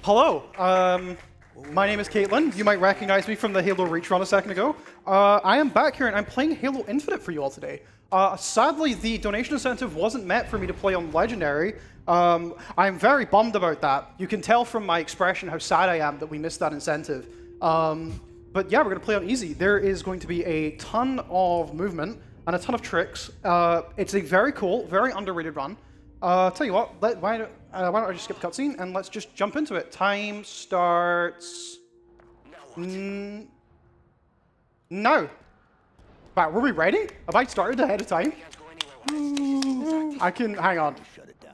Hello, my name is Caitlin. You might recognize me from the Halo Reach run a second ago. I am back here and I'm playing Halo Infinite for you all today. Sadly, the donation incentive wasn't met for me to play on Legendary. I'm very bummed about that. You can tell from my expression how sad I am that we missed that incentive. But yeah, we're going to play on easy. There is going to be a ton of movement and a ton of tricks. It's a very cool, very underrated run. Tell you what, why don't I just skip the cutscene and let's just jump into it. Time starts now. Right, were we ready? Have I started ahead of time? I can, hang on.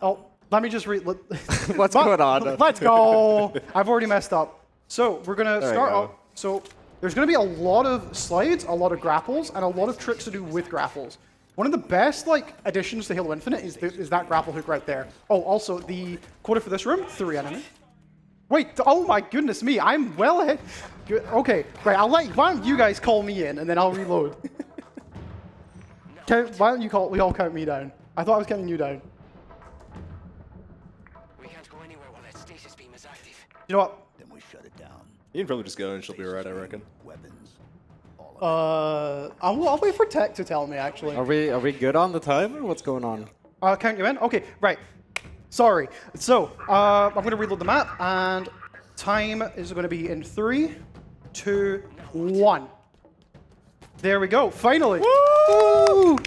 Oh, let me just read. What's going on? Let's go. I've already messed up. So we're gonna start off. So there's gonna be a lot of slides, a lot of grapples, and a lot of tricks to do with grapples. One of the best additions to Halo Infinite is that grapple hook right there. Oh, also the quota for this room: 3 enemies. Wait, oh my goodness me, I'm well ahead. Good. Okay, right. Why don't you guys call me in and then I'll reload. Why don't we all count me down? I thought I was counting you down. We can't go anywhere while that stasis beam is active. You know what? Then we shut it down. You can probably just go and she'll be alright, I reckon. Weapons. All I'll wait for Tech to tell me actually. Are we good on the timer? What's going on? Count you in? Okay, right. Sorry. So, I'm going to reload the map, and time is going to be in 3, 2, 1. There we go. Finally. Woo!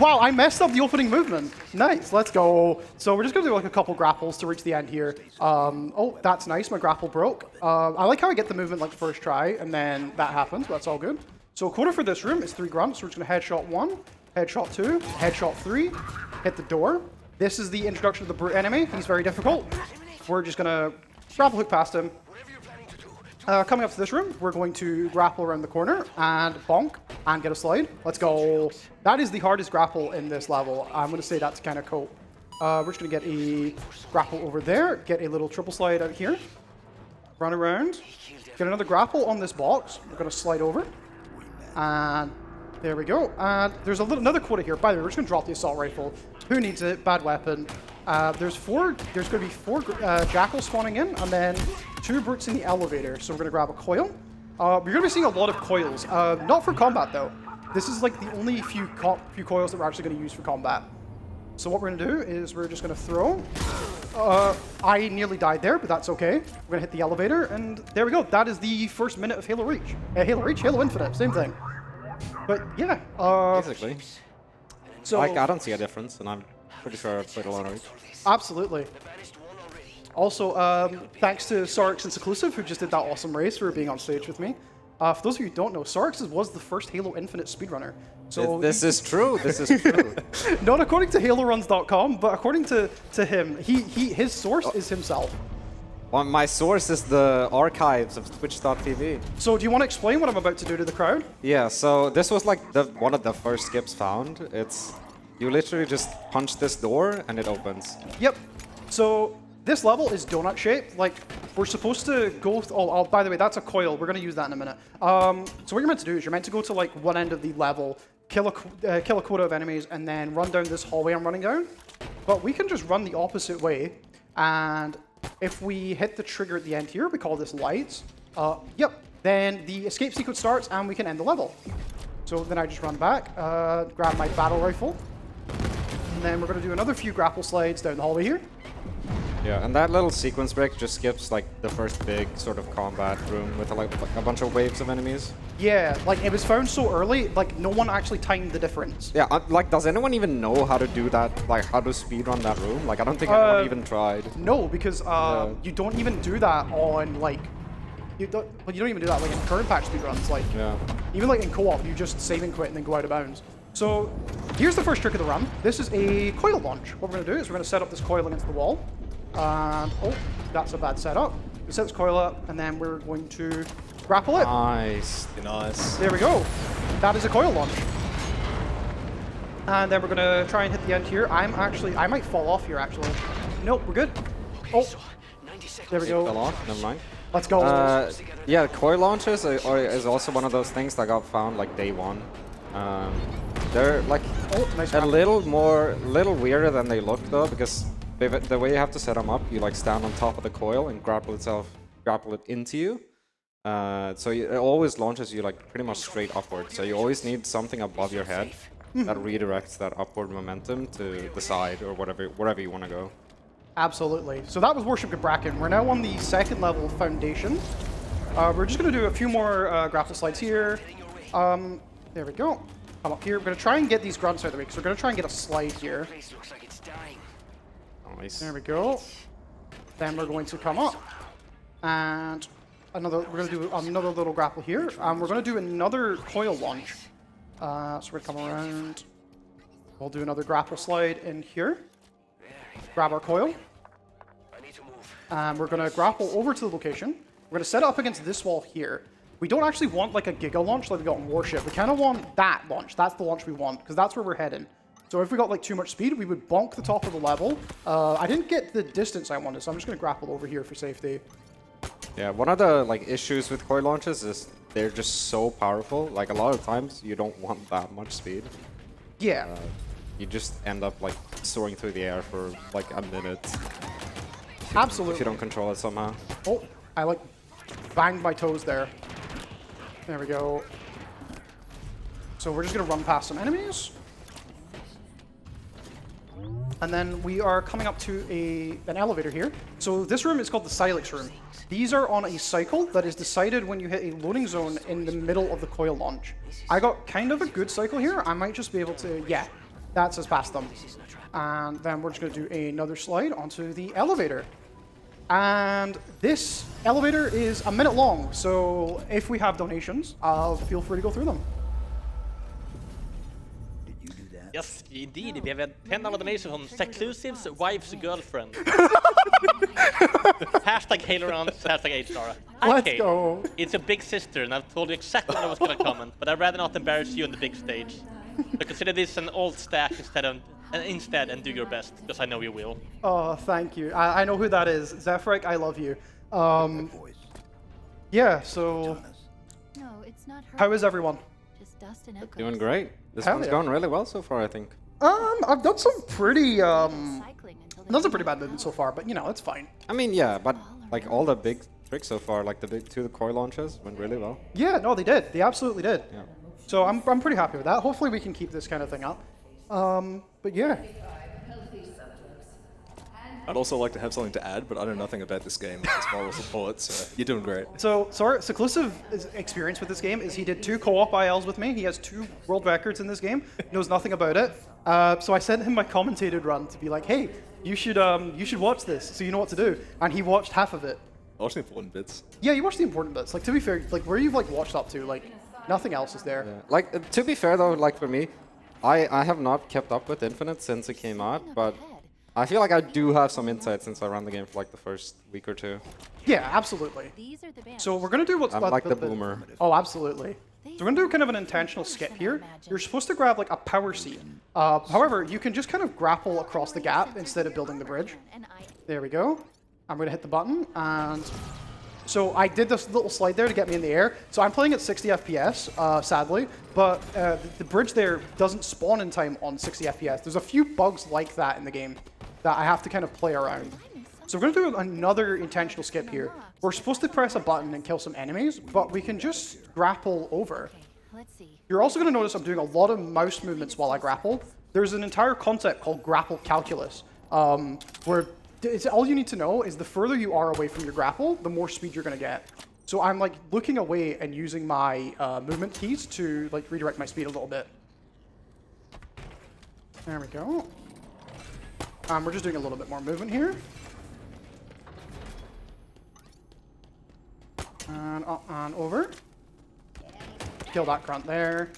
Wow, I messed up the opening movement. Nice. Let's go. So we're just going to do a couple grapples to reach the end here. Oh, that's nice. My grapple broke. I like how I get the movement first try, and then that happens. But that's all good. So quota for this room is 3 grunts. So we're just going to headshot 1, headshot 2, headshot 3, hit the door. This is the introduction of the brute enemy. He's very difficult. We're just going to grapple hook past him. Coming up to this room, we're going to grapple around the corner and bonk and get a slide. Let's go. That is the hardest grapple in this level. I'm going to say that's kind of cool. We're just going to get a grapple over there, get a little triple slide out here, run around, get another grapple on this box. We're going to slide over. And there we go. And there's another quota here. By the way, we're just going to drop the assault rifle. Who needs it? Bad weapon. There's going to be 4 jackals spawning in, and then 2 brutes in the elevator. So we're going to grab a coil. You're going to be seeing a lot of coils. Not for combat, though. This is the only few coils that we're actually going to use for combat. So what we're going to do is we're just going to throw. I nearly died there, but that's okay. We're going to hit the elevator, and there we go. That is the first minute of Halo Reach. Halo Infinite, same thing. But yeah. Basically. So I don't see a difference, and I'm pretty sure I've played a lot of Reach. Absolutely. Also, thanks to Sorix and Seclusive, who just did that awesome race for being on stage with me. For those of you who don't know, Sorix was the first Halo Infinite speedrunner. So this is true. This is true. Not according to HaloRuns.com, but according to him, his source is himself. Well, my source is the archives of Twitch.tv. So do you want to explain what I'm about to do to the crowd? Yeah, so this was one of the first skips found. You literally just punch this door and it opens. Yep. So this level is donut shaped. We're supposed to go. Oh, by the way, that's a coil. We're going to use that in a minute. So what you're meant to do is you're meant to go to one end of the level, kill a quota of enemies, and then run down this hallway I'm running down. But we can just run the opposite way, and if we hit the trigger at the end here, we call this lights. Yep. Then the escape sequence starts, and we can end the level. So then I just run back, grab my battle rifle, and then we're going to do another few grapple slides down the hallway here. Yeah, and that little sequence break just skips the first big sort of combat room with a bunch of waves of enemies. Yeah, it was found so early, no one actually timed the difference. Yeah, does anyone even know how to do that? How to speedrun that room? I don't think anyone even tried. No, because you don't even do that on you don't even do that in current patch speedruns. Yeah. Even in co-op, you just save and quit and then go out of bounds. So here's the first trick of the run. This is a coil launch. What we're going to do is we're going to set up this coil against the wall. And, oh, that's a bad setup. We set this coil up, and then we're going to grapple it. Nice. Nice. There we go. That is a coil launch. And then we're going to try and hit the end here. I might fall off here, actually. Nope, we're good. Oh, there we go. Fell off. Never mind. Let's go. Yeah, coil launches is also one of those things that got found day 1. They're nice a little weirder than they look, though, because the way you have to set them up, you like stand on top of the coil and grapple it into you. So it always launches you like pretty much straight upward. So you always need something above your head that redirects that upward momentum to the side or wherever you want to go. Absolutely. So that was Worship Bracken. We're now on the second level Foundation. We're just going to do a few more grapple slides here. There we go. Come up here. We're going to try and get these grunts out of the way because we're going to try and get a slide here. Place looks like it's dying. Nice. There we go. Then we're going to come up. And we're going to do another little grapple here. We're going to do another coil launch. So we're going to come around. We'll do another grapple slide in here. Grab our coil. I need to move. And we're going to grapple over to the location. We're going to set it up against this wall here. We don't actually want like a Giga launch like we got in Warship. We kind of want that launch. That's the launch we want because that's where we're heading. So if we got like too much speed, we would bonk the top of the level. I didn't get the distance I wanted, so I'm just going to grapple over here for safety. Yeah, one of the like issues with coil launches is they're just so powerful. Like a lot of times you don't want that much speed. Yeah. You just end up like soaring through the air for like a minute Absolutely. if you don't control it somehow. Oh, I like banged my toes there. There we go. So we're just going to run past some enemies. And then we are coming up to an elevator here. So this room is called the Silex room. These are on a cycle that is decided when you hit a loading zone in the middle of the coil launch. I got kind of a good cycle here. I might just be able to, yeah, that's us past them. And then we're just going to do another slide onto the elevator. And this elevator is a minute long, so if we have donations, feel free to go through them. Did you do that? Yes, indeed. We have a $10 donation from Seclusive's wife's girlfriend. Hashtag Hailerons, hashtag HStar. Let's go. It's your big sister, and I've told you exactly what I was going to comment, but I'd rather not embarrass you on the big stage. So consider this an old stack instead and do your best, because I know you will. Oh, thank you. I know who that is. Zephyrik, I love you. Voice. Yeah, so No, it's not her. how is everyone? Just dust and echoes. Doing great. This Hell one's yeah. gone really well so far, I think. I've done some pretty, Cycling until they done some pretty bad movements so far, but you know, it's fine. I mean, yeah, but like all the big tricks so far, like the big two coil launches went really well. Yeah, no, they did. They absolutely did. Yeah. So I'm pretty happy with that. Hopefully we can keep this kind of thing up. But yeah. I'd also like to have something to add, but I know nothing about this game as moral support, so you're doing great. So our Seclusive's experience with this game is he did 2 co-op ILs with me. He has 2 world records in this game. Knows nothing about it. So I sent him my commentated run to be like, hey, you should watch this so you know what to do. And he watched half of it. Watch the important bits. Yeah, you watched the important bits. Like to be fair, like where you've like watched up to, like nothing else is there. Yeah. Like to be fair though, like for me, I have not kept up with Infinite since it came out, but I feel like I do have some insight since I ran the game for like the first week or 2. Yeah, absolutely. These are the bands. So we're gonna do what's I'm like the boomer. Oh, absolutely. So we're gonna do kind of an intentional skip here. You're supposed to grab like a power seat. However, you can just kind of grapple across the gap instead of building the bridge. And I There we go. I'm gonna hit the button, and so I did this little slide there to get me in the air. So I'm playing at 60 FPS, sadly, but the bridge there doesn't spawn in time on 60 FPS. There's a few bugs like that in the game that I have to kind of play around. So we're gonna do another intentional skip here. We're supposed to press a button and kill some enemies, but we can just grapple over. let's see. You're also gonna notice I'm doing a lot of mouse movements while I grapple. There's an entire concept called grapple calculus, where all you need to know is the further you are away from your grapple, the more speed you're gonna get. So I'm like looking away and using my movement keys to like redirect my speed a little bit. There we go. We're just doing a little bit more movement here. And up and over. Kill that grunt there.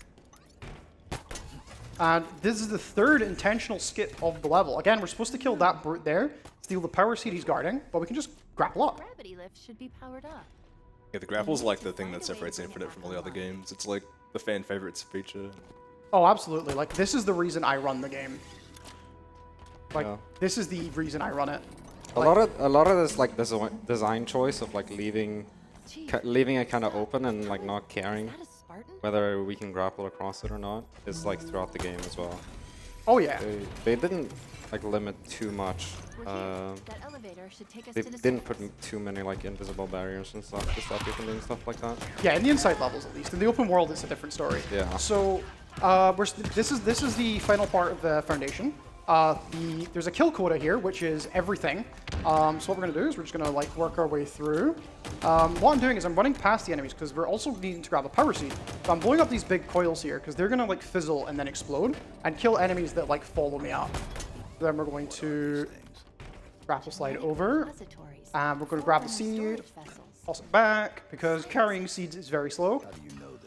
And this is the 3rd intentional skip of the level. Again, we're supposed to kill that brute there, steal the power seed he's guarding, but we can just grapple up. Gravity lift should be powered up. Yeah, the grapple's like the thing that separates Infinite from all the other games. It's like the fan favorites feature. Oh, absolutely. Like, this is the reason I run the game. Like, Yeah. this is the reason I run it. A lot of this like design choice of like leaving it kind of open and like not caring Is that a Spartan? whether we can grapple across it or not is like throughout the game as well. Oh, yeah. They didn't like limit too much. We're here. That elevator should take us They to the didn't put surface. too many like invisible barriers and stuff to stop you from doing stuff like that. Yeah, in the inside levels at least. In the open world, it's a different story. Yeah. So this is the final part of the foundation. There's a kill quota here, which is everything. So what we're gonna do is we're just gonna like work our way through. What I'm doing is I'm running past the enemies because we're also needing to grab a power seed. So I'm blowing up these big coils here because they're gonna like fizzle and then explode and kill enemies that like follow me up. Then we're going to grapple slide over. Repositories. And we're going to grab the Full-time seed, storage vessels. toss it back because carrying seeds is very slow.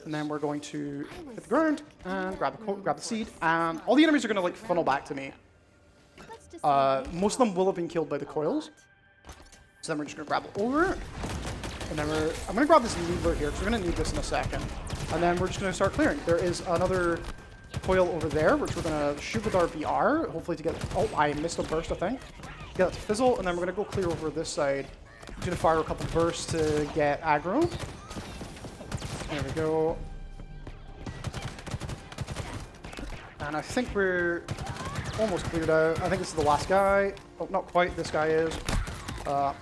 And then we're going to hit the ground and grab the seed, and all the enemies are going to like funnel back to me. Let's decide Most of them will have been killed by the coils. So then we're just going to grab it over, and then I'm going to grab this lever here because we're going to need this in a second. And then we're just going to start clearing. There is another coil over there, which we're going to shoot with our VR, hopefully to get. Oh, I missed a burst, I think. Get it to fizzle, and then we're going to go clear over this side. I'm going to fire a couple bursts to get aggro. There we go. And I think we're almost cleared out. I think this is the last guy. Oh, not quite. This guy is.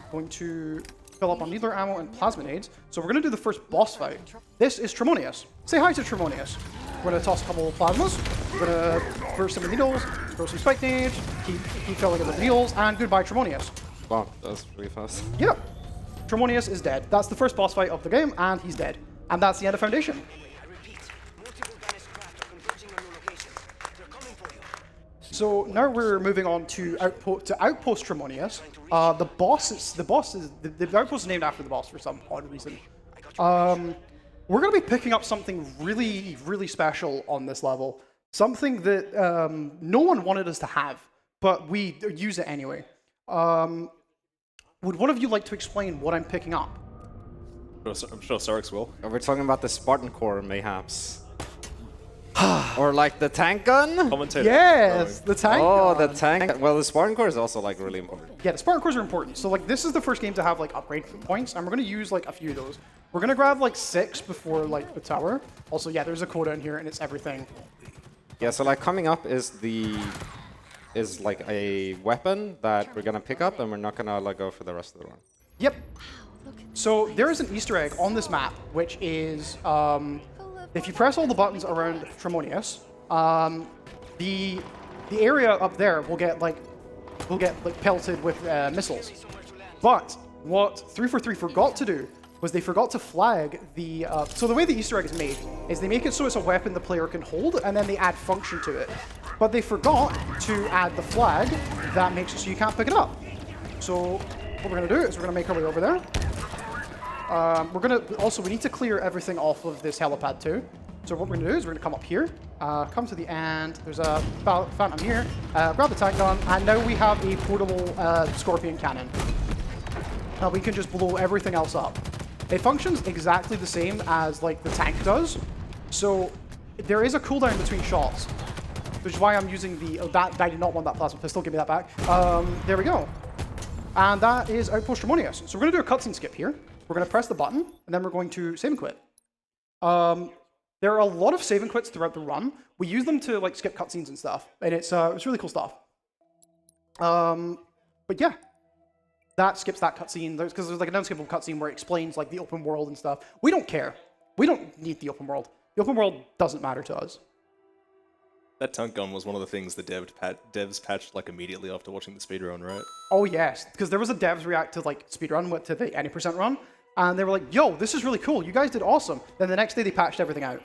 Going to fill up on needler ammo and plasminades. So we're going to do the first boss fight. This is Tremonius. Say hi to Tremonius. We're going to toss a couple of plasmas. We're going to burst some needles, throw some spike nades, keep filling it with needles, and goodbye Tremonius. Wow, that was really fast. Yep. Tremonius is dead. That's the first boss fight of the game, and he's dead. And that's the end of Foundation. I repeat, multiple Ganesh craft are converging on your location. They're coming for you. So now we're moving on to Outpost Tremonius. The Outpost is named after the boss for some odd reason. We're going to be picking up something really, really special on this level. Something that no one wanted us to have, but we use it anyway. Would one of you like to explain what I'm picking up? I'm sure Sarix will. We're talking about the Spartan core, mayhaps. Or like the tank gun? Commentator. Yes, the tank. Oh, the gun. tank. Well, the Spartan core is also like really important. Yeah, the Spartan cores are important. So like this is the first game to have like upgrade points, and we're gonna use like a few of those. We're gonna grab like 6 before like the tower. Also, yeah, there's a quota in here, and it's everything. Yeah, so like coming up is like a weapon that we're gonna pick up, and we're not gonna like go for the rest of the run. Yep. So there is an Easter egg on this map, which is if you press all the buttons around Tremonius, the area up there will get like pelted with missiles. But what 343 forgot to do was they forgot to flag the. So the way the Easter egg is made is they make it so it's a weapon the player can hold, and then they add function to it. But they forgot to add the flag that makes it so you can't pick it up. So what we're gonna do is we're gonna make our way over there. We need to clear everything off of this helipad too. So what we're gonna do is we're gonna come up here, come to the end. There's a phantom here. Grab the tank gun, and now we have a portable scorpion cannon. Now we can just blow everything else up. It functions exactly the same as like the tank does. So there is a cooldown between shots, which is why I'm using the. I did not want that plasma pistol. Give me that back. There we go. And that is Outpost Tremonius. So we're going to do a cutscene skip here. We're going to press the button, and then we're going to save and quit. There are a lot of save and quits throughout the run. We use them to like skip cutscenes and stuff, and it's really cool stuff. But yeah, that skips that cutscene. Because there's like an unskippable cutscene where it explains like the open world and stuff. We don't care. We don't need the open world. The open world doesn't matter to us. That tank gun was one of the things the devs patched like immediately after watching the speedrun, right? Oh yes, because there was a devs react to like speedrun to the 80% run, and they were like, "Yo, this is really cool. You guys did awesome." Then the next day they patched everything out.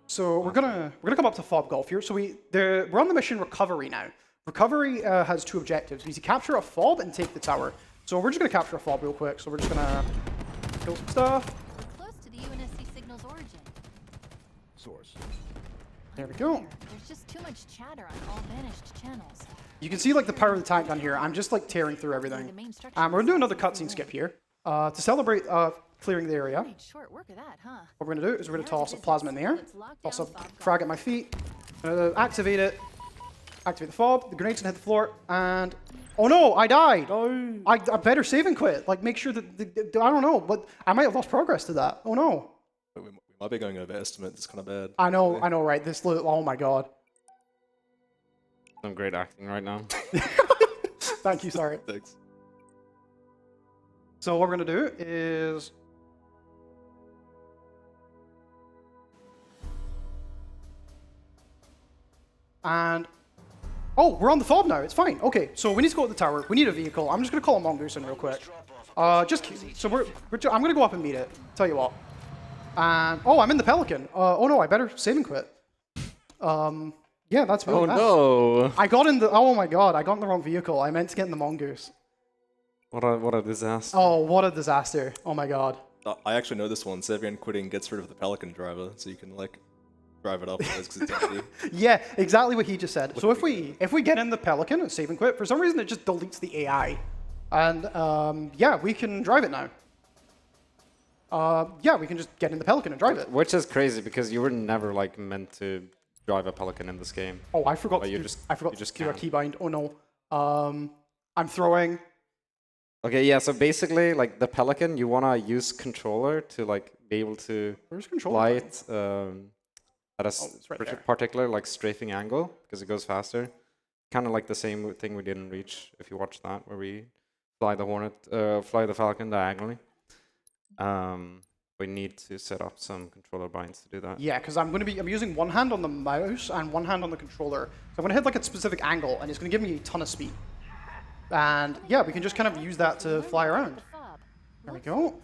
So we're gonna come up to Fob Golf here. So we're on the mission Recovery now. Recovery has 2 objectives. We need to capture a fob and take the tower. So we're just gonna capture a fob real quick. So we're just gonna kill some stuff. We're close to the UNSC signal's origin. Source. There we go. There's just too much chatter on all vanished channels. You can see like the power of the tank gun here. I'm just like tearing through everything. We're gonna do another cutscene skip here to celebrate clearing the area. Made short work of that, huh? What we're gonna do is we're gonna toss a plasma in the air, toss a frag at my feet, activate it, activate the fob, the grenades can hit the floor, and oh no, I died. No. I better save and quit. Like make sure that I don't know, but I might have lost progress to that. Oh no. We might be going over estimate. It's kind of bad. I know, right? This oh my god. Some great acting right now. Thank you, sorry. Thanks. So what we're gonna do is oh, we're on the fob now. It's fine. Okay, so we need to go to the tower. We need a vehicle. I'm just gonna call a mongoose in real quick. So I'm gonna go up and meet it. Tell you what. And oh, I'm in the Pelican. Oh no, I better save and quit. Yeah, that's really bad. No! I got in the. Oh my god, I got in the wrong vehicle. I meant to get in the mongoose. What a disaster. Oh, what a disaster. Oh my god. I actually know this one. Sevian quitting gets rid of the Pelican driver, so you can like drive it up because it's empty. Yeah, exactly what he just said. So if we get in the Pelican and save and quit, for some reason it just deletes the AI, and yeah, we can drive it now. Yeah, we can just get in the Pelican and drive it. Which is crazy because you were never like meant to drive a Pelican in this game. Oh, I forgot. But To you do, just- I forgot you just to do a can't. keybind. Oh no. I'm throwing. Okay, yeah. So basically, like the Pelican, you wanna use controller to like be able to Where's control? fly it at a it's right there. particular like strafing angle because it goes faster. Kind of like the same thing we did in Reach. If you watch that, where we fly the Falcon diagonally. We need to set up some controller binds to do that. Yeah, because I'm using one hand on the mouse and one hand on the controller. So I'm gonna hit like a specific angle, and it's gonna give me a ton of speed. And yeah, we can just kind of use that to fly around. There we go.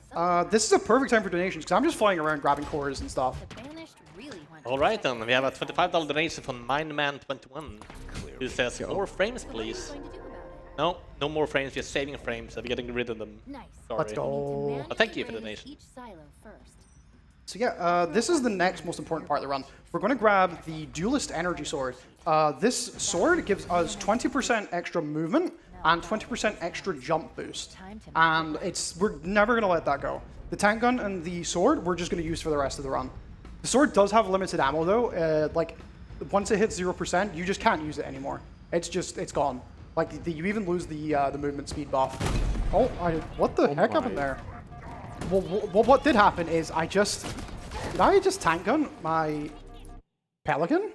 This is a perfect time for donations because I'm just flying around grabbing cores and stuff. The banished really went. All right, then we have a $25 donation from MindMan21, who says more frames, please. What are you going to do about it? No, no more frames. Just saving frames. So we're getting rid of them. Nice. Sorry. Let's go. Manually thank you for the raise donation. Each silo first. So yeah, this is the next most important part of the run. We're going to grab the Duelist Energy Sword. This sword gives us 20% extra movement and 20% extra jump boost. And we're never going to let that go. The tank gun and the sword, we're just going to use for the rest of the run. The sword does have limited ammo though. Like, once it hits 0%, you just can't use it anymore. It's gone. Like, you even lose the movement speed buff. Oh, what the heck happened there? Well, what did happen is did I just tank gun my Pelican?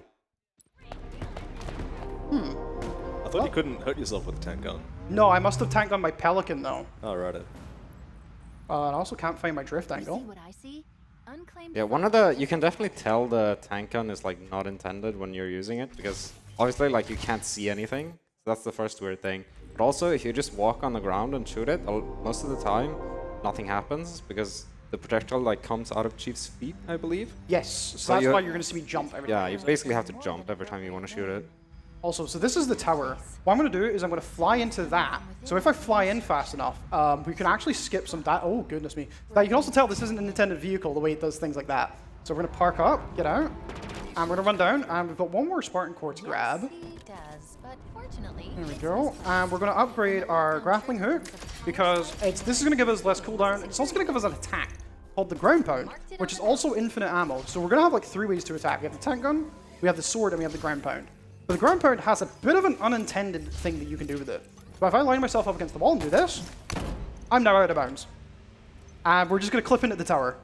I thought you couldn't hurt yourself with a tank gun. No, I must have tank gun my Pelican though. Oh, right. And I also can't find my drift See angle. what I see? Unclaimed. Yeah, you can definitely tell the tank gun is like not intended when you're using it because obviously like you can't see anything. So that's the first weird thing. But also if you just walk on the ground and shoot it, most of the time nothing happens because the projectile like comes out of Chief's feet, I believe. Yes, so So that's you- why you're going to see me jump every Yeah, time. you basically have to jump every time you want to shoot it. Also, so this is the tower. What I'm going to do is I'm going to fly into that. So if I fly in fast enough, we can actually skip some oh goodness me. Now you can also tell this isn't an intended vehicle the way it does things like that. So we're going to park up, get out, and we're going to run down, and we've got one more Spartan core to grab. Yes, he does, but fortunately, There we Nexus go. is And we're going to upgrade our grappling hook because this is going to give us less cooldown. It's also going to give us an attack called the ground pound, which is also infinite ammo. So we're going to have like 3 ways to attack. We have the tank gun, we have the sword, and we have the ground pound. But the ground pound has a bit of an unintended thing that you can do with it. So if I line myself up against the wall and do this, I'm now out of bounds. And we're just going to clip into the tower.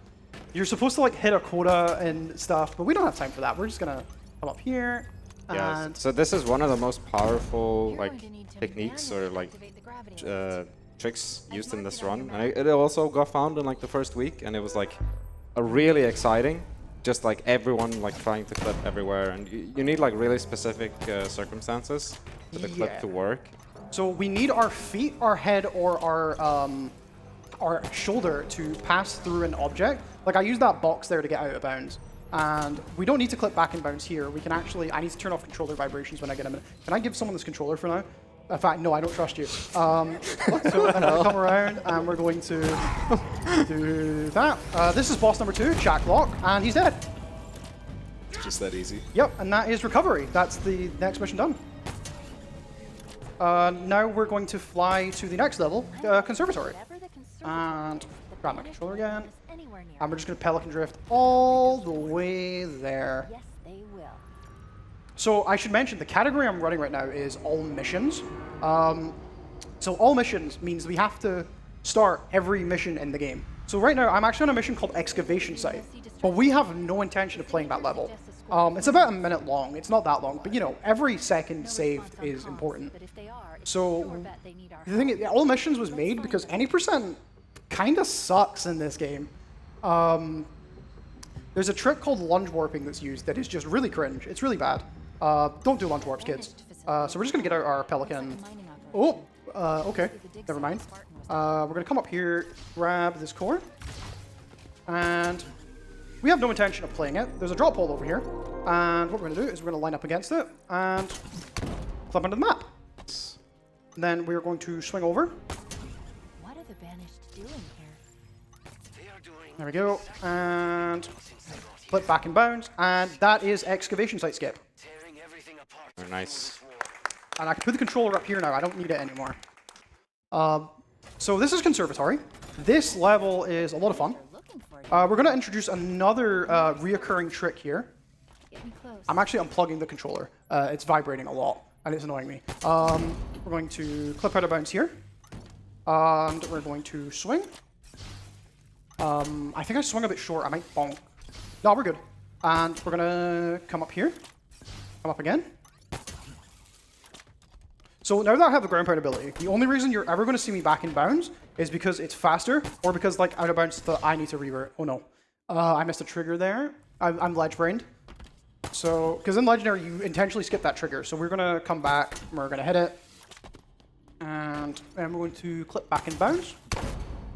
You're supposed to like hit a quota and stuff, but we don't have time for that. We're just going to come up here. Yeah, And so this is one of the most powerful You're like going to need to techniques manually or like activate the gravity lift. tricks used in this run. And it also got found in like the first week, and it was like a really exciting. Just like everyone like trying to clip everywhere, and you need like really specific circumstances for the clip Yeah. to work. so we need our feet, our head, or our shoulder to pass through an object. Like I use that box there to get out of bounds. And we don't need to clip back in bounds here. We can actually, I need to turn off controller vibrations when I get a minute. Can I give someone this controller for now? In fact, no, I don't trust you. So I'm going to come around and we're going to do that. This is boss number 2, Jack Lock, and he's dead. It's just that easy. Yep, and that is recovery. That's the next mission done. Now we're going to fly to the next level, Conservatory. Whatever the conservatory And is, the grab my banished controller won't again. get us anywhere near And we're it. just going to Pelican Drift all the way there. Yes, they will. So I should mention, the category I'm running right now is all missions. So all missions means we have to start every mission in the game. So right now, I'm actually on a mission called Excavation Site, but we have no intention of playing that level. It's about a minute long. It's not that long, but you know, every second saved is important. So the thing is, all missions was made because any percent kind of sucks in this game. There's a trick called lunge warping that's used that is just really cringe. It's really bad. Don't do lunge warps, kids. So we're just gonna get out our Pelican. Oh, okay, never mind. We're gonna come up here, grab this core, and we have no intention of playing it. There's a drop hole over here, and what we're gonna do is we're gonna line up against it and flip onto the map. And then we're going to swing over. What are the banished doing here? There we go, and flip back and bounce, and that is excavation site skip. Very nice. And I can put the controller up here now. I don't need it anymore. So this is Conservatory. This level is a lot of fun. We're going to introduce another reoccurring trick here. I'm actually unplugging the controller. It's vibrating a lot, and it's annoying me. We're going to clip out of bounds here, and we're going to swing. I think I swung a bit short. I might bonk. No, we're good. And we're going to come up here, come up again. So now that I have the ground pound ability, the only reason you're ever going to see me back in bounds is because it's faster, or because like out of bounds I need to revert. Oh no, I missed a trigger there. I'm ledge brained. So because in Legendary you intentionally skip that trigger, so we're going to come back, and we're going to hit it, and then we're going to clip back in bounds.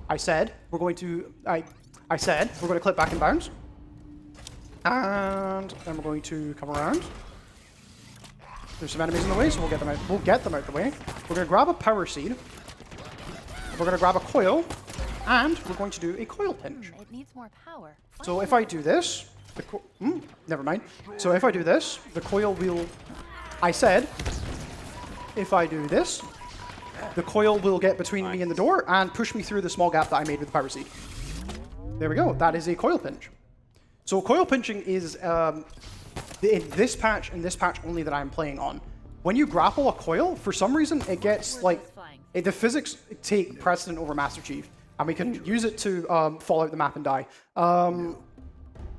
I said we're going to clip back in bounds, and then we're going to come around. There's some enemies in the way, so we'll get them out. We'll get them out the way. We're going to grab a power seed. We're going to grab a coil, and we're going to do a coil pinch. It needs more power. So if I do this, never mind. So if I do this, the coil will. I said, if I do this, the coil will get between me and the door and push me through the small gap that I made with the power seed. There we go. That is a coil pinch. So coil pinching is. In this patch only that I'm playing on, when you grapple a coil, for some reason it gets like the physics take precedent over Master Chief, and we can use it to fall out the map and die.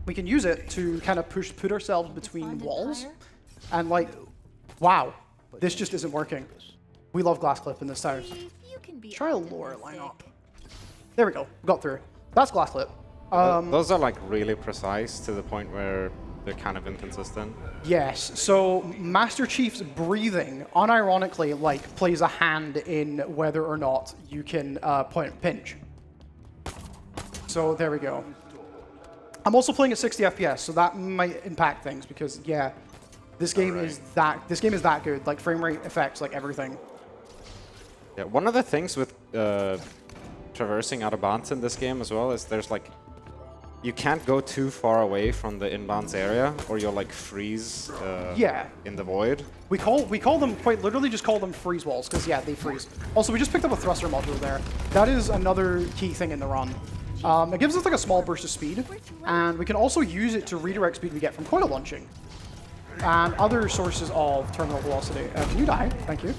We can use it to kind of put ourselves between walls, and like, wow, this just isn't working. We love glass clip in this town. Try a lower lineup. There we go, got through. That's glass clip. Those are like really precise to the point where they're kind of inconsistent. Yes, so Master Chief's breathing, unironically, like, plays a hand in whether or not you can pinch. So there we go. I'm also playing at 60 FPS, so that might impact things because yeah, this game is that good. Like frame rate effects, like everything. Yeah, one of the things with traversing out of bounds in this game as well is there's like you can't go too far away from the inbounds area, or you'll like freeze in the void. We call them, quite literally just call them freeze walls, because yeah, they freeze. Also, we just picked up a thruster module there. That is another key thing in the run. It gives us like a small burst of speed, and we can also use it to redirect speed we get from coil launching and other sources of terminal velocity. Can you die? Thank you.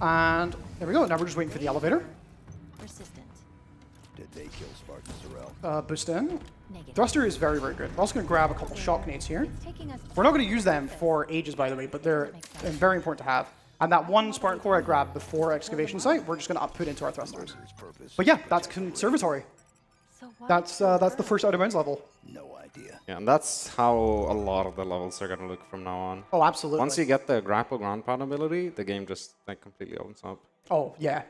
And there we go. Now we're just waiting for the elevator. Persistent. Did they kill Spartan Sorrel? Boost in. Negative. Thruster is very, very good. We're also going to grab a couple shock nades here. We're not going to use them for ages, by the way, but they're very important to have. And that one Spartan core I grabbed before Excavation site, we're just going to put into our thrusters. But yeah, that's Conservatory. That's the first out of bounds level. No idea. Yeah, and that's how a lot of the levels are gonna look from now on. Oh, absolutely. Once you get the grapple ground pound ability, the game just like completely opens up. Oh, yeah.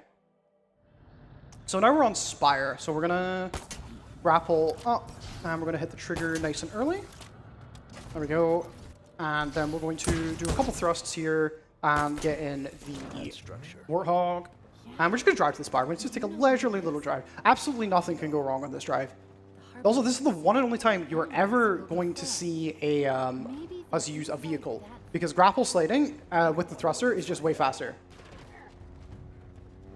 So now we're on Spire. So we're gonna grapple up, and we're gonna hit the trigger nice and early. There we go. And then we're going to do a couple thrusts here and get in the Warthog. And we're just going to drive to the Spire. We're going to just take a leisurely little drive. Absolutely nothing can go wrong on this drive. Also, this is the one and only time you are ever going to see us use a vehicle. Because grapple sliding with the thruster is just way faster.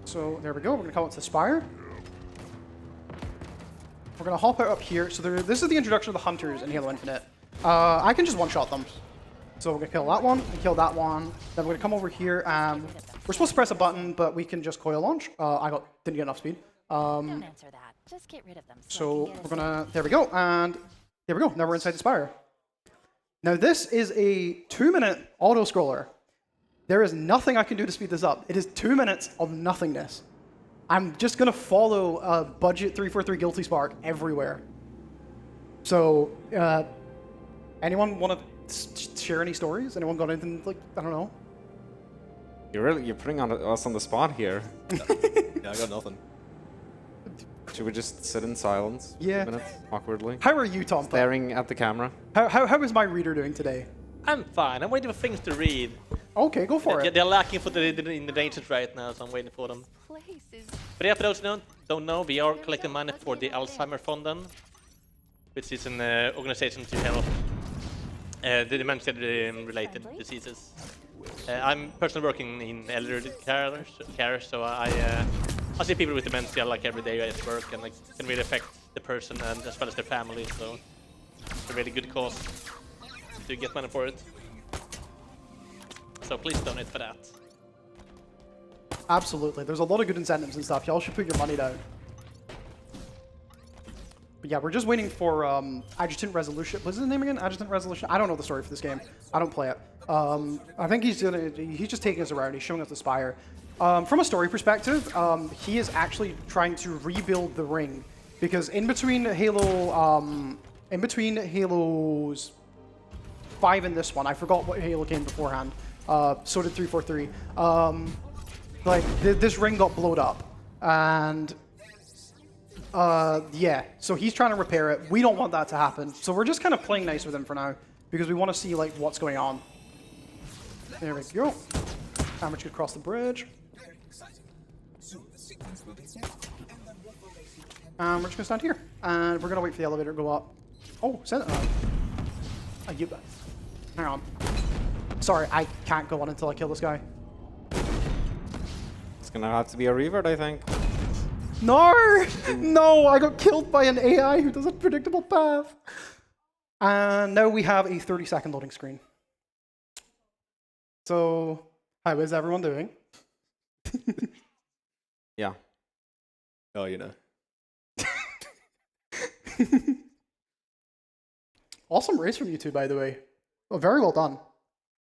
So there we go. We're going to come up to the Spire. We're going to hop out up here. So this is the introduction of the Hunters in Halo Infinite. I can just one-shot them. So we're going to kill that one, and kill that one. Then we're going to come over here, and we're supposed to press a button, but we can just coil launch. Didn't get enough speed. Don't answer that. Just get rid of them. So we're going to, there we go, and there we go. Now we're inside the Spire. Now this is a 2-minute auto-scroller. There is nothing I can do to speed this up. It is 2 minutes of nothingness. I'm just going to follow budget 343 Guilty Spark everywhere. So, anyone want to share any stories? Anyone got anything, like, I don't know? You're putting us on the spot here. Yeah, I got nothing. Should we just sit in silence for Yeah. a minute, awkwardly? How are you, Tom? Staring at the camera. How is my reader doing today? I'm fine. I'm waiting for things to read. Okay, go for it. They're lacking for in the ancients right now, so I'm waiting for them. Places. But yeah, for those who don't know, we are collecting money for the Alzheimer Fonden, which is an organization to help the dementia-related diseases. I'm personally working in elderly care, so I see people with dementia like every day at work, and like can really affect the person and as well as their family. So it's a really good cause to get money for it. So please donate for that. Absolutely. There's a lot of good incentives and stuff. Y'all should put your money down. But yeah, we're just waiting for Adjutant Resolution. What's his name again? Adjutant Resolution? I don't know the story for this game. I don't play it. I think he's just taking us around. He's showing us the Spire. From a story perspective, he is actually trying to rebuild the ring because in between Halos 5 and this one, I forgot what Halo came beforehand. So did 343. This ring got blowed up, and yeah, so he's trying to repair it. We don't want that to happen, so we're just kind of playing nice with him for now because we want to see like what's going on. There we go. How much could cross the bridge? We're just gonna stand here, and we're gonna wait for the elevator to go up. Oh, Sentinel. Hang on. Sorry, I can't go on until I kill this guy. It's gonna have to be a revert, I think. No! No, I got killed by an AI who does a predictable path. And now we have a 30-second loading screen. So, how is everyone doing? Yeah. Oh, you know. Awesome race from you two, by the way. Oh, very well done.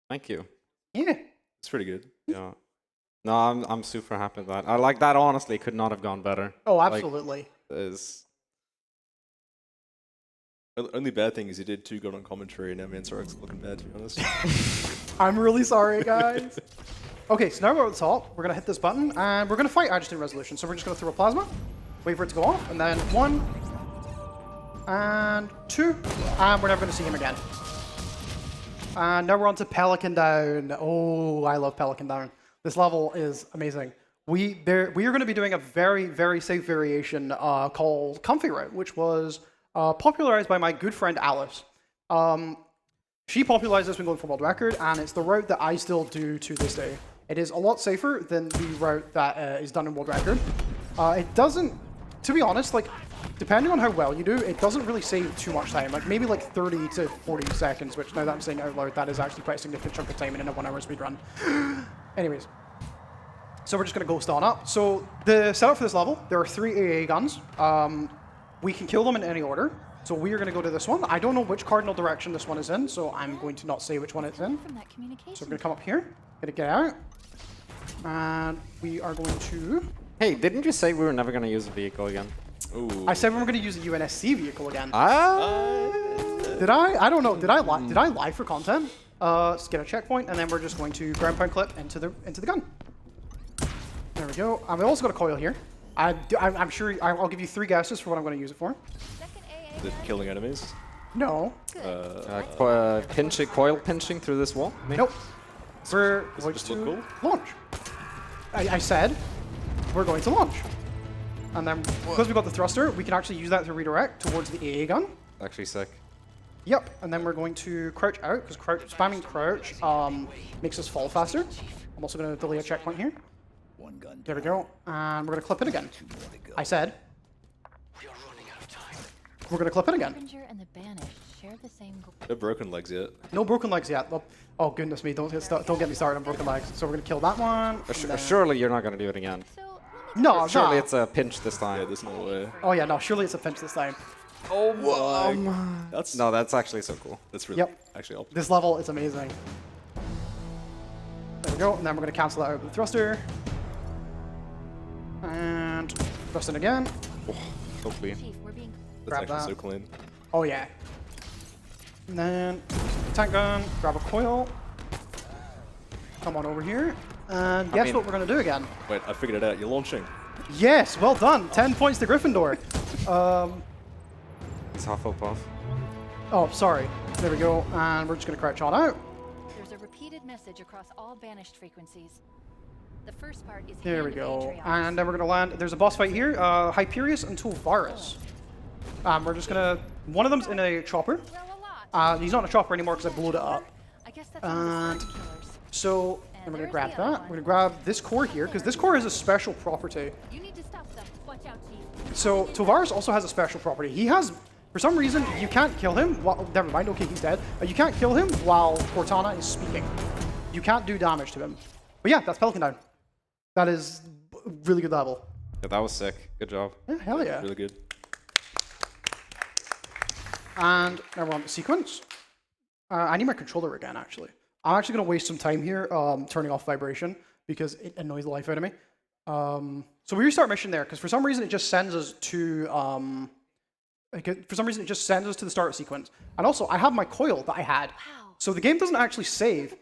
Thank you. Yeah. It's pretty good. Yeah. No, I'm super happy with that. I like that. Honestly, could not have gone better. Oh, absolutely. Only bad thing is he did 2 good on commentary, and now Mansorok's looking bad, to be honest. I'm really sorry, guys. Okay, so now we're at the top. We're going to hit this button, and we're going to fight Adjutant Resolution. So we're just going to throw a plasma, wait for it to go off, and then 1, and 2, and we're never going to see him again. And now we're on to Pelican Down. Oh, I love Pelican Down. This level is amazing. We are going to be doing a very, very safe variation called Comfy Route, which was popularized by my good friend Alice. She popularized this when going for world record, and it's the route that I still do to this day. It is a lot safer than the route that is done in world record. It doesn't, to be honest, like, depending on how well you do, it doesn't really save too much time. Like, maybe like 30 to 40 seconds, which now that I'm saying out loud, that is actually quite a significant chunk of time in a 1-hour speedrun. Anyways. So we're just going to ghost on up. So the setup for this level, there are 3 AA guns. We can kill them in any order. So we are going to go to this one. I don't know which cardinal direction this one is in, so I'm going to not say which one it's in. From that communication. So we're going to come up here, going to get out, and we are going to... Hey, didn't you say we were never gonna use a vehicle again? Ooh. I said we were going to use a UNSC vehicle again. Did Did I? I don't know. Did I lie? Did I lie for content? Let's get a checkpoint, and then we're just going to ground pound clip into the gun. There we go. I've also got a coil here. I'm sure I'll give you 3 guesses for what I'm going to use it for. Second AA Is it killing enemies? No. coil pinching through this wall? Maybe? Nope. We're Does it going just to look launch. I said we're going to launch. And then, because we've got the thruster, we can actually use that to redirect towards the AA gun. Actually sick. Yep. And then we're going to crouch out, because spamming crouch makes us fall faster. I'm also going to delay a checkpoint here. 1 gun. There we go. And we're going to clip it again. I said We are running out of time. we're going to clip it again. Harbinger and the Banished share the same goal. No broken legs yet. No broken legs yet. Oh goodness me! Don't get me started on broken legs. So we're gonna kill that one. and then- Surely you're not gonna do it again. So let me No, Surely no. it's a pinch this Yeah, time. there's no way. Oh yeah, no. Surely it's a pinch this time. Oh my! That's actually so cool. That's really Yep. actually helpful. This level is amazing. There we go, and then we're going to cancel that out with the thruster. And thrust in again. So clean. Chief, we're being That's grab actually that. so clean. Oh yeah. And then tank gun, grab a coil. Come on over here. And guess what we're going to do again? Wait, I figured it out. You're launching. Yes, well done. 10 points to Gryffindor. It's Hufflepuff. Oh, sorry. There we go. And we're just going to crouch on out. There's a repeated message across all banished frequencies. The first part is There we Hand of go. Atriox. And then we're going to land. There's a boss fight here. Hyperius and Tulvarus. We're just going to... One of them's in a chopper. Well, a lot. He's not in a chopper anymore because I blew it up. I guess that's one of the And Spartan killers. so... And And we're going to there's grab the other that. one. We're going to grab this core here because this core has a special property. You need to stop them. Watch out, Chief. So Tulvarus also has a special property. He has... For some reason, you can't kill him. Well, never mind. Okay, he's dead. You can't kill him while Cortana is speaking. You can't do damage to him. But yeah, that's Pelican down. That is a really good level. Yeah, that was sick. Good job. Yeah, hell yeah. Really good. And now we're on the sequence. I need my controller again, actually. I'm actually going to waste some time here turning off vibration because it annoys the life out of me. So we restart mission there because for some reason it just sends us to... for some reason it just sends us to the start sequence. And also, I have my coil that I had. Wow. So the game doesn't actually save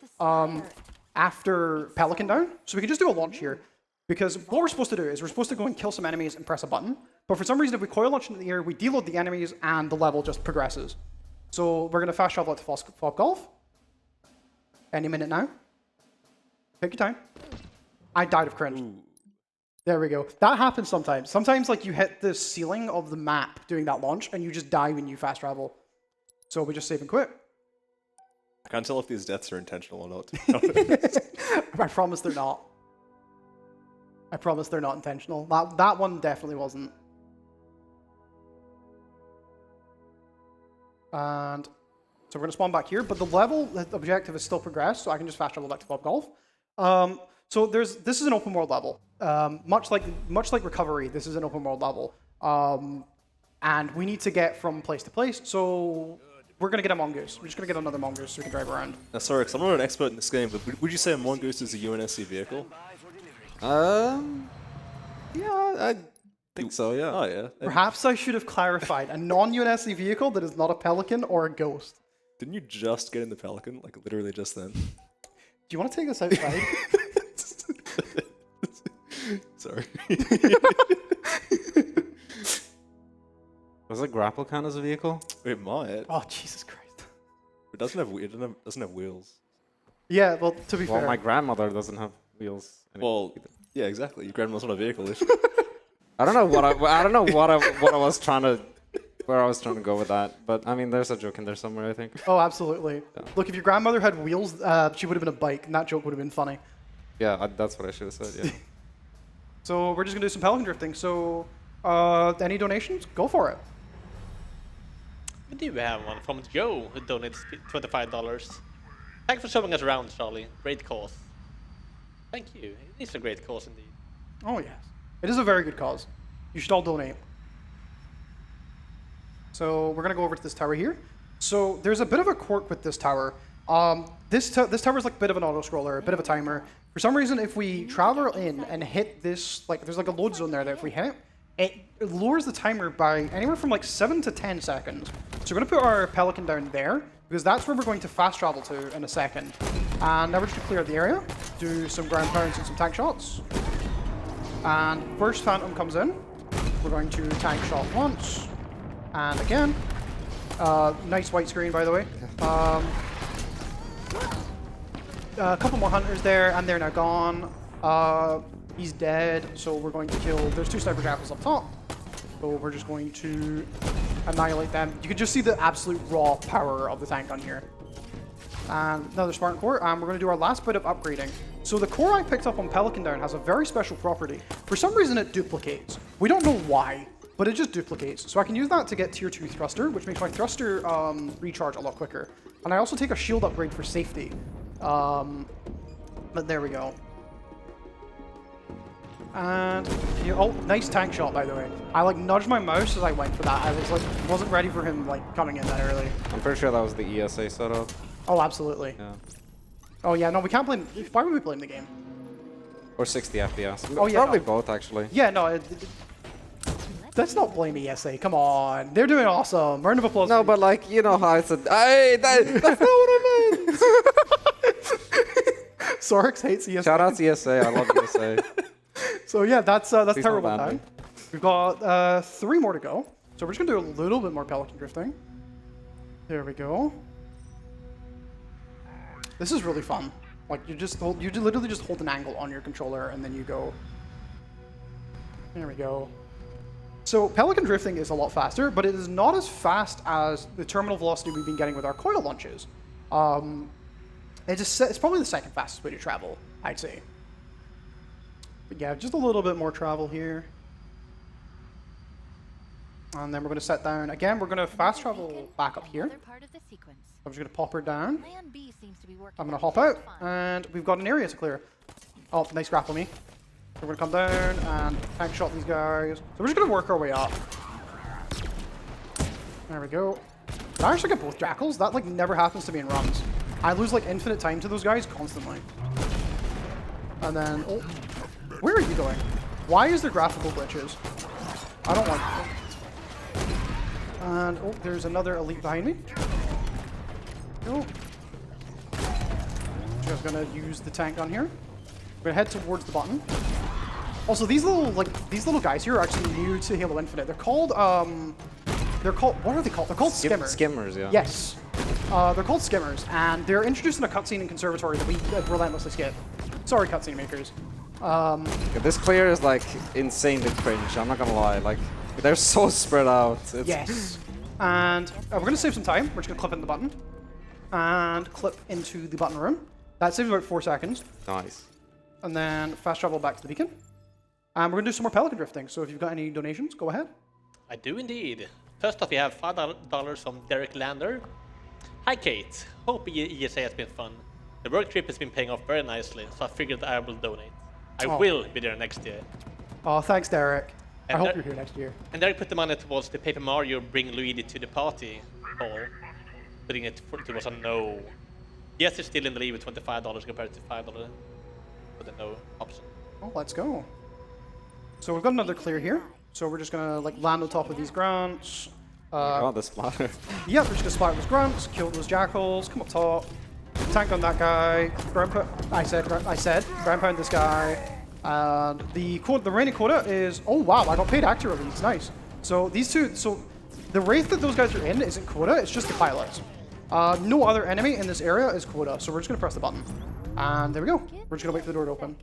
after Pelican down. So we can just do a launch here. Because what we're supposed to do is we're supposed to go and kill some enemies and press a button. But for some reason, if we coil launch into the air, we deload the enemies and the level just progresses. So we're going to fast travel out to Fob Golf. Any minute now. Take your time. I died of cringe. There we go. That happens sometimes. Sometimes like you hit the ceiling of the map doing that launch and you just die when you fast travel. So we just save and quit. I can't tell if these deaths are intentional or not. I promise they're not. I promise they're not intentional. That one definitely wasn't. And so we're going to spawn back here, but the level the objective is still progressed, so I can just fast travel back to Bob Golf. So this is an open world level. Much like Recovery, this is an open world level. And we need to get from place to place, so we're going to get a mongoose. We're just going to get another mongoose so we can drive around. Now, sorry, because I'm not an expert in this game, but would you say a mongoose is a UNSC vehicle? Yeah, I think so, yeah. Oh, yeah. Perhaps I should have clarified. A non-UNSC vehicle that is not a Pelican or a Ghost. Didn't you just get in the Pelican? Like, literally just then? Do you want to take this outside? Sorry. Was it grapple count as a vehicle? It might. Oh, Jesus Christ. It doesn't have wheels. Yeah, well, to be Well, fair. my grandmother doesn't have wheels. Well, yeah, exactly. Your grandma's not a vehicle. I don't know what I was trying to, where I was trying to go with that. But I mean, there's a joke in there somewhere, I think. Oh, absolutely. Yeah. Look, if your grandmother had wheels, she would have been a bike, and that joke would have been funny. Yeah, that's what I should have said. Yeah. So we're just gonna do some Pelican drifting. So, any donations? Go for it. We do have one from Joe who donates $25. Thanks for showing us around, Charlie. Great cause. Thank you. It is a great cause indeed. Oh yes, it is a very good cause. You should all donate. So we're gonna go over to this tower here. So there's a bit of a quirk with this tower. This tower is like a bit of an auto scroller, a bit of a timer. For some reason, if we travel in and hit this, like there's like a load zone there that if we hit, it lowers the timer by anywhere from like 7 to 10 seconds. So we're gonna put our Pelican down there because that's where we're going to fast travel to in a second. And now we're just gonna clear the area, do some ground pounds and some tank shots. And first Phantom comes in. We're going to tank shot once. And again. Nice white screen, by the way. A couple more hunters there, and they're now gone. He's dead, so we're going to kill... There's 2 sniper rifles up top. So we're just going to annihilate them. You can just see the absolute raw power of the tank gun here. And another Spartan core, and we're going to do our last bit of upgrading. So the core I picked up on Pelican Down has a very special property. For some reason it duplicates. We don't know why, but it just duplicates. So I can use that to get tier 2 thruster, which makes my thruster recharge a lot quicker. And I also take a shield upgrade for safety. But there we go. And oh, nice tank shot, by the way. I like nudged my mouse as I went for that. I was like, wasn't ready for him like coming in that early. I'm pretty sure that was the ESA setup. Oh, absolutely. Yeah. Oh yeah, no, we can't blame. Why would we blame the game? Or 60 FPS. Oh, yeah, Probably no. both, actually. Yeah, no. Let's not blame ESA. Come on, they're doing awesome. Round of applause. No, but like, you know how it's a... that's not what I meant! Sorix hates ESA. Shout out to ESA, I love ESA. So yeah, that's Please don't terrible ban me. time. We've got 3 more to go. So we're just gonna do a little bit more Pelican drifting. There we go. This is really fun. Like you literally just hold an angle on your controller and then you go. There we go. So Pelican drifting is a lot faster, but it is not as fast as the terminal velocity we've been getting with our coil launches. It's probably the second fastest way to travel, I'd say. But yeah, just a little bit more travel here. And then we're going to set down. Again, we're going to fast travel back up here. Part of the sequence. I'm just going to pop her down. Plan B seems to be working I'm going to out hop out, just fine. and we've got an area to clear. Oh, nice grapple me. We're going to come down and tank shot these guys. So we're just going to work our way up. There we go. Did I actually get both jackals? That like never happens to me in runs. I lose like infinite time to those guys constantly. And then, oh, where are you going? Why is there graphical glitches? I don't like them. And, oh, there's another elite behind me. Go. Just gonna use the tank on here. We're gonna head towards the button. Also, these little guys here are actually new to Halo Infinite. They're called, what are they called? They're called skimmers. Skimmers, yeah. Yes. They're called skimmers, and they're introduced in a cutscene in Conservatory that we relentlessly skip. Sorry, cutscene makers. Yeah, this clear is like insanely cringe, I'm not gonna lie. Like, they're so spread out. It's Yes. And we're going to save some time. We're just going to clip in the button. And clip into the button room. That saves about 4 seconds. Nice. And then fast travel back to the beacon. And we're going to do some more Pelican drifting. So if you've got any donations, go ahead. I do indeed. First off, we have $5 from Derek Lander. Hi Kate, hope ESA has been fun. The work trip has been paying off very nicely, so I figured I will donate. I will be there next year. Oh, thanks, Derek. I And hope you're here next year. And Derek put the money towards the Paper Mario Bring Luigi to the Party haul, putting it towards a no. Yes, it's still in the lead with $25 compared to $5 for the no option. Oh, let's go. So we've got another clear here. So we're just going to like land on top of these grunts. Oh, the splatter. Yeah, we're just going to splatter those grunts, kill those jackals, come up top, tank on that guy, ground pound, ground pound this guy. And the remaining quota is, oh wow, I got paid accurately, it's nice. So these two, so the wraith that those guys are in isn't quota, it's just the pilots. No other enemy in this area is quota, so we're just gonna press the button. And there we go. We're just gonna wait for the door to open.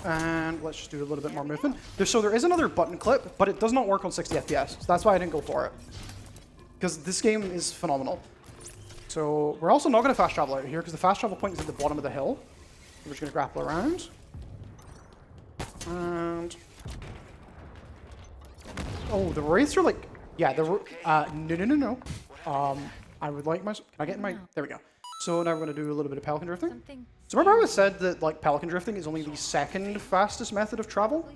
And let's just do a little bit more movement. So there is another button clip, but it does not work on 60 FPS, so that's why I didn't go for it. Because this game is phenomenal. So we're also not going to fast travel out here because the fast travel point is at the bottom of the hill. We're just going to grapple around. And oh, the wraiths are like, yeah, no. I would like my, can I get in my, there we go. So now we're going to do a little bit of Pelican drifting. So remember how I said that like Pelican drifting is only the second fastest method of travel?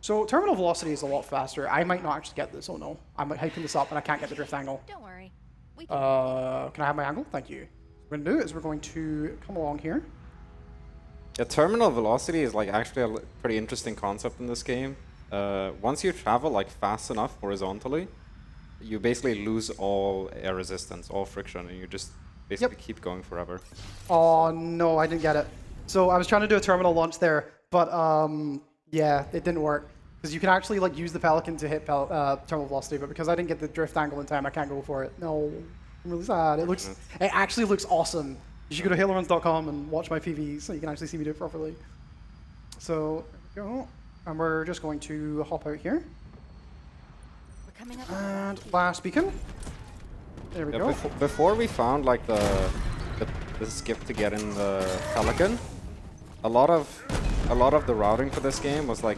So terminal velocity is a lot faster. I might not actually get this, oh no. I'm hyping this up and I can't get the drift angle. Don't worry. Can I have my angle? Thank you. What we're going to do is we're going to come along here. Yeah, terminal velocity is like actually a pretty interesting concept in this game. Once you travel like fast enough horizontally, you basically lose all air resistance, all friction, and you just basically keep going forever. Oh no, I didn't get it. So I was trying to do a terminal launch there, but yeah, it didn't work. Because you can actually like use the Pelican to hit terminal velocity, but because I didn't get the drift angle in time, I can't go for it. No, I'm really sad. It actually looks awesome. You should go to haloruns.com and watch my PVs so you can actually see me do it properly. So there we go, and we're just going to hop out here. We're coming up And last beacon. There we go. Before we found like the skip to get in the Pelican, a lot of the routing for this game was like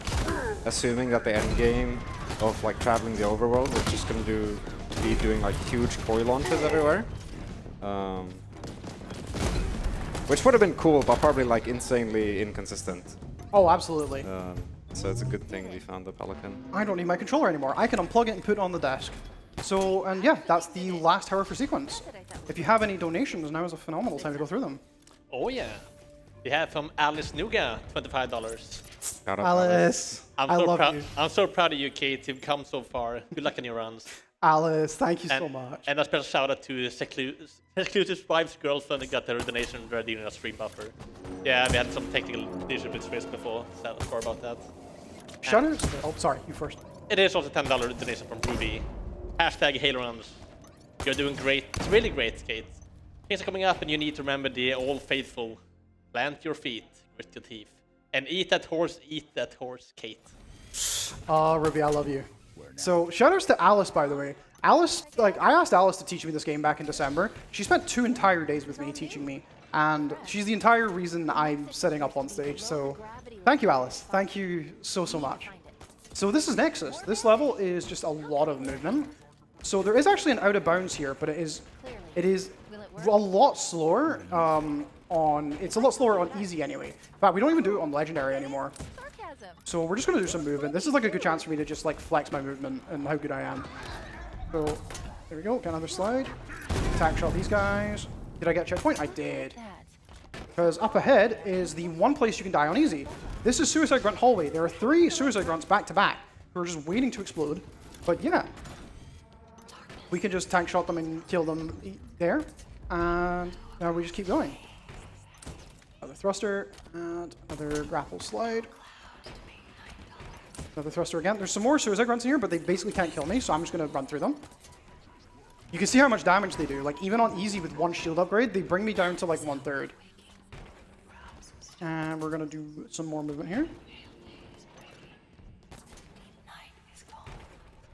assuming that the end game of like traveling the overworld was just going to be doing like huge coil launches everywhere. Which would have been cool, but probably like insanely inconsistent. Oh, absolutely. So it's a good thing we found the Pelican. I don't need my controller anymore. I can unplug it and put it on the desk. So, and yeah, that's the last tower for sequence. If you have any donations, now is a phenomenal time to go through them. Oh yeah. We have from Alice Nuga, $25. Shout out Alice, I love you. I'm so proud of you, Kate. You've come so far. Good luck in your runs. Alice, thank you so much. And a special shout out to Seclusive Wife's girlfriend who got their donation ready in a stream buffer. Yeah, we had some technical issue with Swiss before, so sorry about that. Shout out. Oh, sorry, you first. It is also $10 donation from Ruby. Hashtag Halo Runs. You're doing great, really great, Kate. Things are coming up and you need to remember the All Faithful. Plant your feet, grit your teeth. And eat that horse, Kate. Ruby, I love you. So, shoutouts to Alice, by the way. Alice, like, I asked Alice to teach me this game back in December. She spent 2 entire days with me teaching me, and she's the entire reason I'm setting up on stage. So, thank you, Alice. Thank you so, so much. So, this is Nexus. This level is just a lot of movement. So, there is actually an out of bounds here, but it is a lot slower it's a lot slower on easy anyway. In fact, we don't even do it on legendary anymore. So we're just going to do some movement. This is like a good chance for me to just like flex my movement and how good I am. So there we go. Get another slide. Attack shot these guys. Did I get a checkpoint? I did. Because up ahead is the one place you can die on easy. This is Suicide Grunt Hallway. There are 3 Suicide Grunts back to back who are just waiting to explode. But yeah, we can just tank shot them and kill them there. And now we just keep going. Another thruster and another grapple slide. Another thruster again. There's some more Suicide Grunts in here, but they basically can't kill me, so I'm just going to run through them. You can see how much damage they do. Like, even on easy with 1 shield upgrade, they bring me down to like 1/3. And we're going to do some more movement here.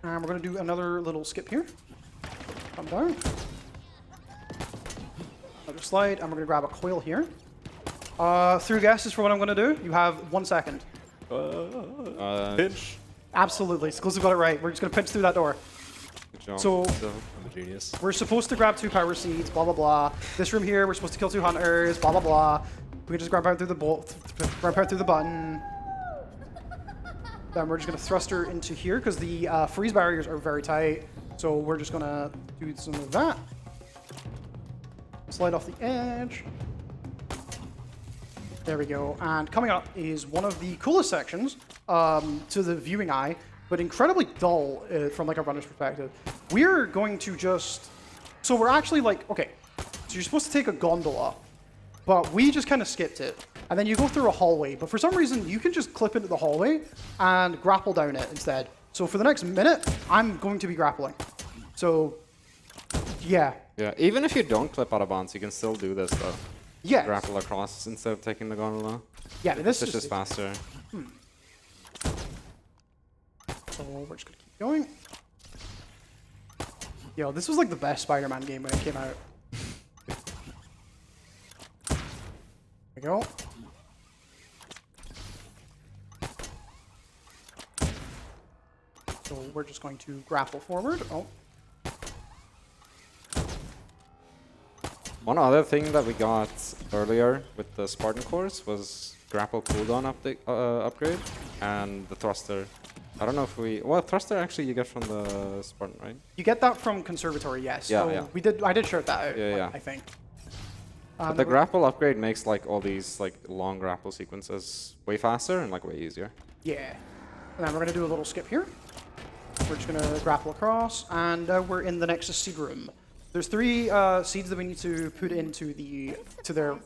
And we're going to do another little skip here. Come down. Another slide, and we're going to grab a coil here. Through guesses for what I'm going to do. You have 1 second. Pinch. Absolutely. Exclusive got it right. We're just going to pinch through that door. Good job. So, I'm a genius. we're supposed to grab 2 power seeds, blah, blah, blah. This room here, we're supposed to kill 2 hunters, blah, blah, blah. We can just grab out through the button. Then we're just going to thrust her into here because the freeze barriers are very tight. So we're just going to do some of that. Slide off the edge. There we go. And coming up is one of the coolest sections to the viewing eye, but incredibly dull from like a runner's perspective. We're going to just... So we're actually like... Okay, so you're supposed to take a gondola, but we just kind of skipped it. And then you go through a hallway, but for some reason you can just clip into the hallway and grapple down it instead. So for the next minute, I'm going to be grappling. So, yeah. Yeah, even if you don't clip out of bounds, you can still do this though. Yeah. Grapple across instead of taking the gondola. Yeah, this It's just faster. So we're just gonna keep going. Yo, this was like the best Spider-Man game when it came out. There we go. So we're just going to grapple forward. Oh. One other thing that we got earlier with the Spartan cores was grapple cooldown upgrade and the thruster. I don't know if we... Well, thruster actually you get from the Spartan, right? You get that from Conservatory, yes. Yeah, so yeah. I did shirt that out, Yeah, yeah. I think. But the grapple upgrade makes like all these like long grapple sequences way faster and like way easier. Yeah. And then we're going to do a little skip here. We're just going to grapple across, and we're in the Nexus seed room. There's 3 seeds that we need to put into their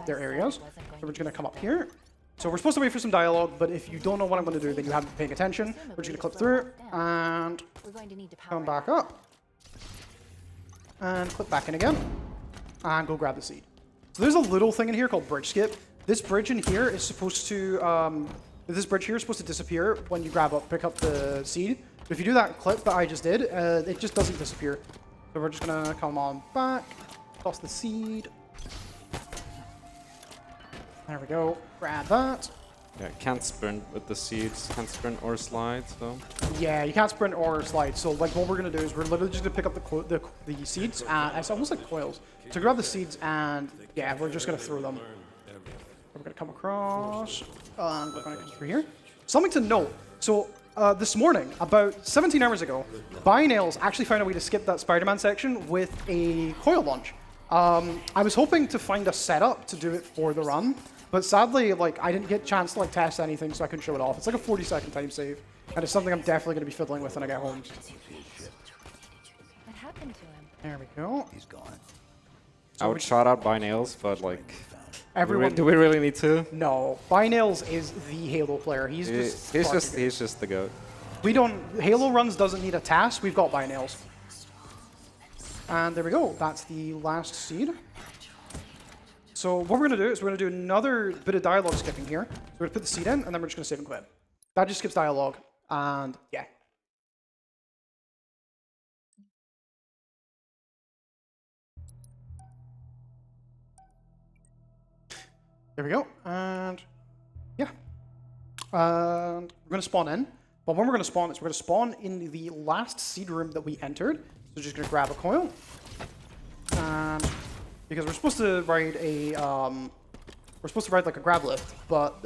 areas. So we're just going to come up here. So we're supposed to wait for some dialogue, but if you don't know what I'm going to do, then you haven't been paying attention. We're just going to clip through it and come back up. And clip back in again. And go grab the seed. So there's a little thing in here called bridge skip. This bridge in here is supposed to... this bridge here is supposed to disappear when you pick up the seed. But if you do that clip that I just did, it just doesn't disappear. So we're just going to come on back, toss the seed. There we go. Grab that. Yeah, can't sprint with the seeds, can't sprint or slide, so... Yeah, you can't sprint or slide. So like what we're gonna do is we're literally just gonna pick up the seeds. It's almost like coils. So grab the seeds and yeah, we're just gonna throw them. We're gonna come across and we're gonna come through here. Something to note. So this morning, about 17 hours ago, Nails actually found a way to skip that Spider-Man section with a coil launch. I was hoping to find a setup to do it for the run, but sadly, like I didn't get a chance to like test anything, so I couldn't show it off. It's like a 40-second time save, and it's something I'm definitely going to be fiddling with when I get home. What happened to him? There we go. He's gone. I would shout out by nails, but like... Everyone, Do we really need to? no. Nails is the Halo player. He's He's just the goat. We don't. Halo runs doesn't need a task. We've got Nails. And there we go. That's the last seed. So what we're going to do is we're going to do another bit of dialogue skipping here. So we're going to put the seed in, and then we're just going to save and quit. That just skips dialogue. And yeah. There we go. And yeah. And we're going to spawn in. But when we're going to spawn is we're going to spawn in the last seed room that we entered. So just going to grab a coil. And because we're supposed to ride a like a grab lift, but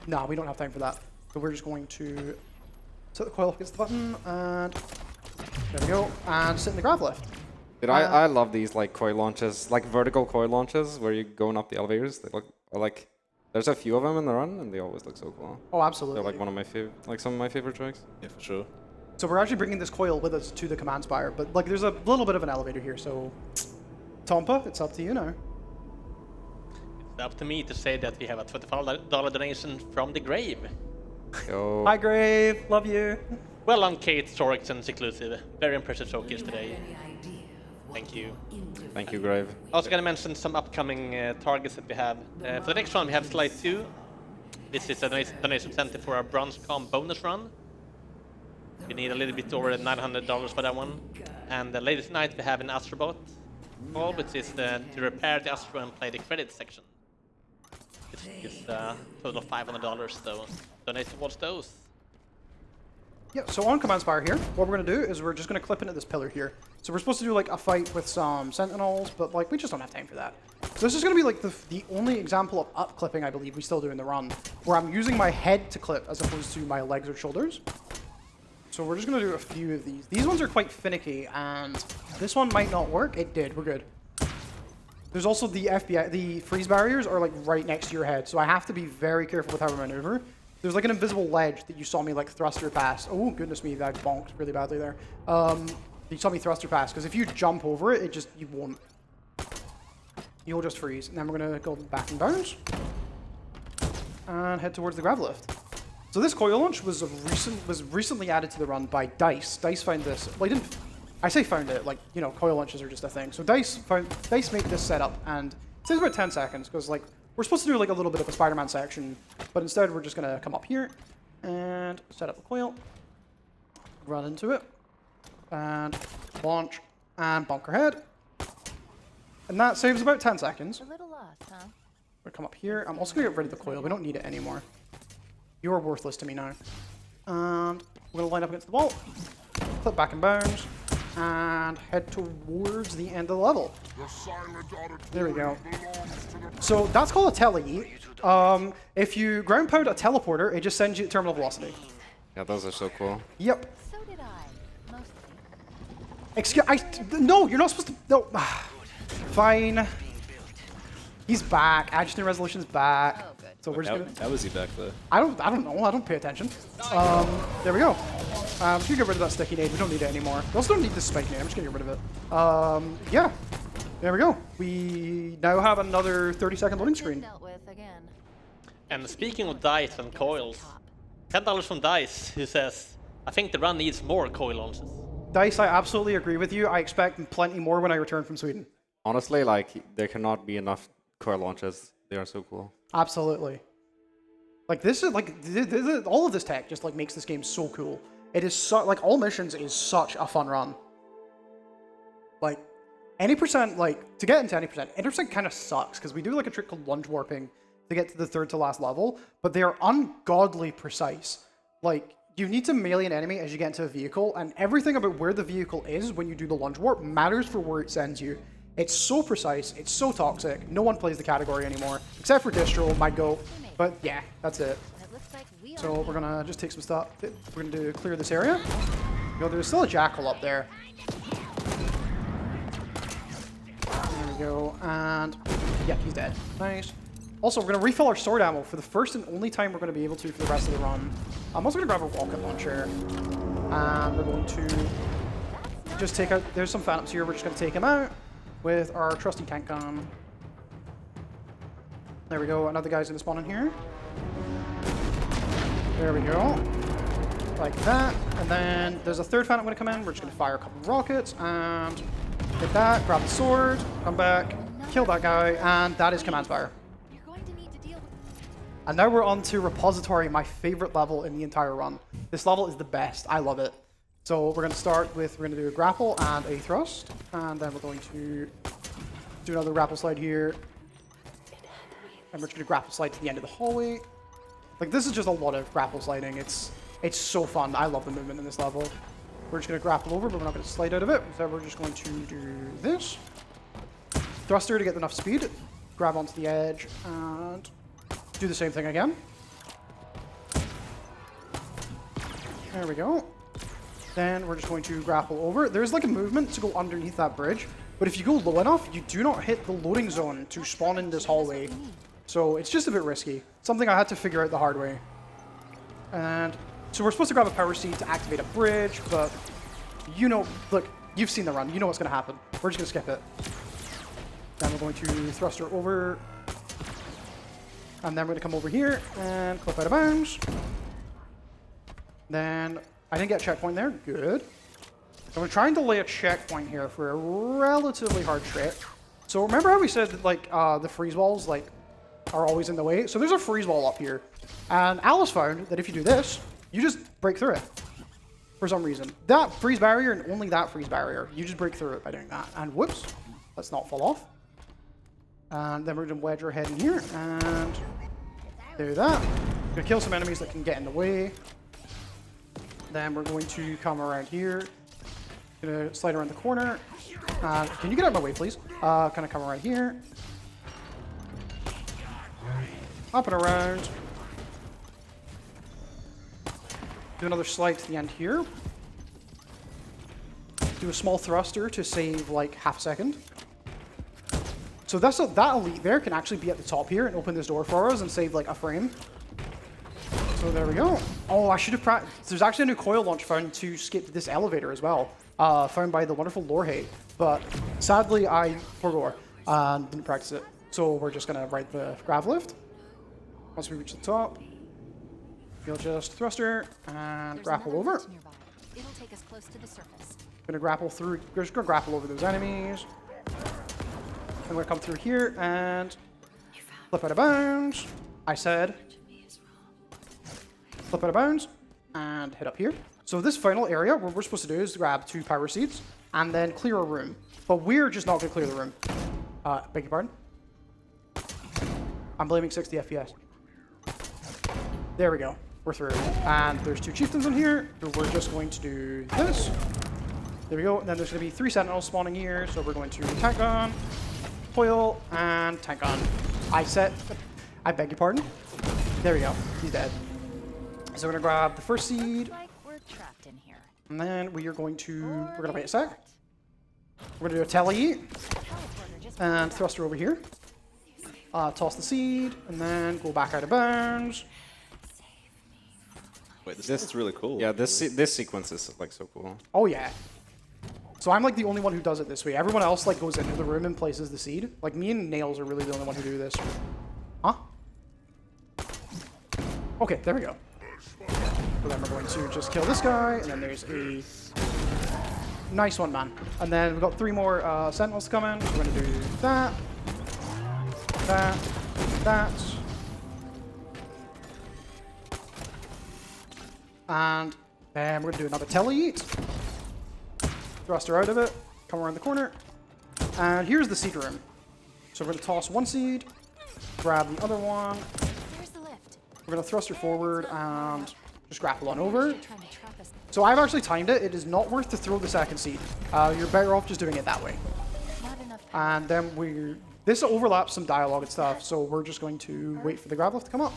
no, we don't have time for that. So we're just going to set the coil up against the button, and there we go, and sit in the grab lift. Dude, I love these like coil launches, like vertical coil launches where you're going up the elevators. They look like there's a few of them in the run, and they always look so cool. Oh, absolutely. They're like one of my favorite, like some of my favorite tricks. Yeah, for sure. So we're actually bringing this coil with us to the command spire, but like there's a little bit of an elevator here, so Tompa, it's up to you now. It's up to me to say that we have a $25 donation from the grave. Yo. Hi, Grave. Love you. Well on Kate, Sorix, and Seclusive. Very impressive showcase today. Thank you. Thank you, Grave. Also gonna mention some upcoming targets that we have. For the next one, we have Slide 2. This is a donation center for our BronzeCon bonus run. We need a little bit over $900 for that one. And the latest night, we have an Astrobot call, which is to repair the Astro and play the credits section. It's a total of $500, so donate towards those. Yeah, so on command spire here, what we're going to do is we're just going to clip into this pillar here. So we're supposed to do like a fight with some sentinels, but like we just don't have time for that. So this is going to be like the only example of up clipping I believe we still do in the run, where I'm using my head to clip as opposed to my legs or shoulders. So we're just going to do a few of these. These ones are quite finicky, and this one might not work. It did. We're good. There's also the FBI. The freeze barriers are like right next to your head, so I have to be very careful with how I maneuver. There's like an invisible ledge that you saw me like thruster past. Oh goodness me, that bonked really badly there. You saw me thruster past because if you jump over it, you won't. You'll just freeze. And then we're gonna go back and bounce and head towards the grab lift. So this coil launch was recently added to the run by Dice. Dice found this. Well, I say found it. Like you know, coil launches are just a thing. So Dice made this setup, and it takes about 10 seconds because like we're supposed to do like a little bit of a Spider-Man section, but instead we're just gonna come up here and set up the coil, run into it, and launch and bunker head, and that saves about 10 seconds. A little lost, huh? We're gonna come up here. I'm also gonna get rid of the coil. We don't need it anymore. You're worthless to me now. And we're gonna line up against the wall, flip back and bounce, and head towards the end of the level. There we go. So that's called a tele-yeet. If you ground pound a teleporter, it just sends you at terminal velocity. Yeah, those are so cool. Yep. So did I. Mostly. No, you're not supposed to. No. Fine. He's back. Adjutant resolution's back. Oh, good. So we're just gonna. How was he back there? I don't know. I don't pay attention. There we go. I'm just gonna get rid of that sticky nade. We don't need it anymore. We also don't need this spike nade. I'm just gonna get rid of it. Yeah. There we go. We now have another 30-second loading screen. Dealt with again. And speaking of dice and coils, $10 from Dice, who says, I think the run needs more coil launches. Dice, I absolutely agree with you. I expect plenty more when I return from Sweden. Honestly, like there cannot be enough coil launches. They are so cool. Absolutely. Like this is like all of this tech just like makes this game so cool. It is so like all missions is such a fun run. Like any percent, like to get into any percent kind of sucks because we do like a trick called lunge warping to get to the third to last level, but they are ungodly precise. Like, you need to melee an enemy as you get into a vehicle, and everything about where the vehicle is when you do the lunge warp matters for where it sends you. It's so precise, it's so toxic, no one plays the category anymore, except for Distro, my goat, but yeah, that's it. It looks like we So are we're gonna just take some stuff, we're gonna do clear this area. You know, there's still a jackal up there. There we go, and yeah, he's dead. Nice. Also, we're going to refill our sword ammo for the first and only time we're going to be able to for the rest of the run. I'm also going to grab a rocket launcher, and we're going to just take out, there's some phantoms here, we're just going to take them out with our trusty tank gun. There we go, another guy's going to spawn in here. There we go. Like that, and then there's a third phantom going to come in, we're just going to fire a couple of rockets, and hit that, grab the sword, come back, kill that guy, and that is Command Spire. You're going to need to deal with. And now we're on to Repository, my favorite level in the entire run. This level is the best. I love it. So we're going to start with, we're going to do a grapple and a thrust. And then we're going to do another grapple slide here. And we're just going to grapple slide to the end of the hallway. Like, this is just a lot of grapple sliding. It's so fun. I love the movement in this level. We're just going to grapple over, but we're not going to slide out of it. So we're just going to do this. Thruster to get enough speed. Grab onto the edge and do the same thing again. There we go. Then we're just going to grapple over. There's like a movement to go underneath that bridge, but if you go low enough, you do not hit the loading zone to spawn in this hallway. So it's just a bit risky. Something I had to figure out the hard way. And so we're supposed to grab a power seed to activate a bridge, but you know, look, you've seen the run. You know what's going to happen. We're just going to skip it. Then we're going to thruster over. And then we're going to come over here and clip out of bounds. Then I didn't get a checkpoint there. Good. So we're trying to lay a checkpoint here for a relatively hard trick. So remember how we said that, like, the freeze walls like are always in the way? So there's a freeze wall up here. And Alice found that if you do this, you just break through it. For some reason. That freeze barrier and only that freeze barrier. You just break through it by doing that. And whoops. Let's not fall off. And then we're going to wedge our head in here and do that. We're going to kill some enemies that can get in the way. Then we're going to come around here. Going to slide around the corner. Can you get out of my way, please? Kind of come around here. Up and around. Do another slide to the end here. Do a small thruster to save like half a second. So that elite there can actually be at the top here and open this door for us and save like a frame. So there we go. Oh, I should have practiced. There's actually a new coil launch found to skip this elevator as well. Found by the wonderful Lorehate. But sadly, I forgot and didn't practice it. So we're just going to ride the grav lift. Once we reach the top, you'll just thruster and There's grapple another over. bridge nearby. It'll take us close to the surface. Gonna grapple through. We're just gonna grapple over those enemies. I'm gonna come through here and flip out of bounds. I said flip out of bounds and hit up here. So this final area, what we're supposed to do is grab 2 power seeds and then clear a room. But we're just not gonna clear the room. Beg your pardon? I'm blaming 60 FPS. There we go. We're through. And there's 2 chieftains in here. So we're just going to do this. There we go. And then there's going to be 3 sentinels spawning here. So we're going to tank gun, coil, and tank gun. I beg your pardon. There we go. He's dead. So we're going to grab the first seed. Like we're trapped in here. And then we're going to wait a sec. We're going to do a tele Teleporter just and thruster over here. Toss the seed and then go back out of bounds. Wait, this is really cool. Yeah, this sequence is like so cool. Oh yeah. So I'm like the only one who does it this way. Everyone else like goes into the room and places the seed. Like me and Nails are really the only one who do this. Huh? Okay, there we go. So then we're going to just kill this guy, and then there's a nice one, man. And then we've got 3 more sentinels to come in. We're going to do that, that, that. And then we're going to do another tele-eat. Thrust her out of it. Come around the corner. And here's the seed room. So we're going to toss 1 seed. grab the other one. There's the lift. We're going to thruster forward and just grapple on over. Trying to trap us. So I've actually timed it. It is not worth to throw the second seed. You're better off just doing it that way. Not enough. And then this overlaps some dialogue and stuff, so we're just going to wait for the grab lift to come up.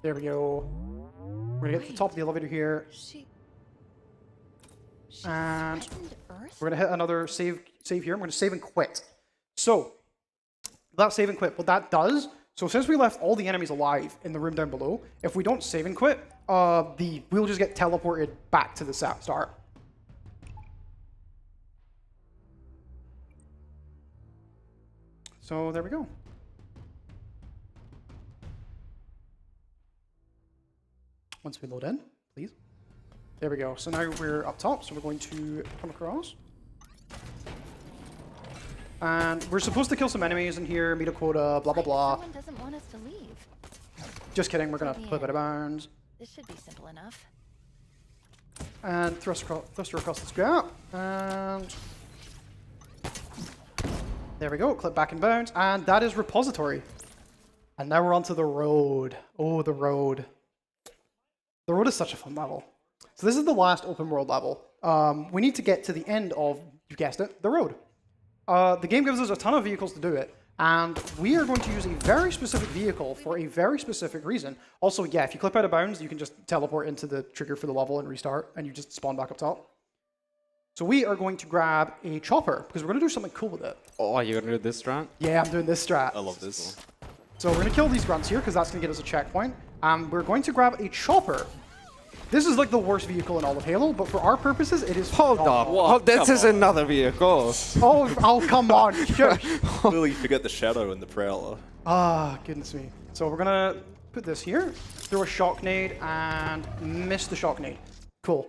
There we go. We're going to get to the top of the elevator here. She And threatened Earth? we're going to hit another save here. I'm going to save and quit. So, that save and quit, what that does, so since we left all the enemies alive in the room down below, if we don't save and quit, we'll just get teleported back to the start. So there we go. Once we load in, please. There we go. So now we're up top, so we're going to come across. And we're supposed to kill some enemies in here, meet a quota, blah, blah, blah. Someone doesn't want us to leave. Just kidding, we're going to put a bit of bounds. This should be simple enough. And thruster across this gap. And there we go, clip back and bounce. And that is repository. And now we're onto the road. Oh, the road. The road is such a fun level. So this is the last open world level. We need to get to the end of, you guessed it, the road. The game gives us a ton of vehicles to do it. And we are going to use a very specific vehicle for a very specific reason. Also, yeah, if you clip out of bounds, you can just teleport into the trigger for the level and restart, and you just spawn back up top. So we are going to grab a chopper, because we're going to do something cool with it. Oh, you're gonna do this strat? Yeah, I'm doing this strat. I love this. So we're going to kill these grunts here, because that's going to get us a checkpoint. We're going to grab a chopper. This is like the worst vehicle in all of Halo, but for our purposes, it is Hold up. Whoa, Oh, this come is on. another vehicle. Oh, come on. Shush. Clearly, you forget the shadow and the prowler. Ah, goodness me. So we're going to put this here, throw a shock nade, and miss the shock nade. Cool.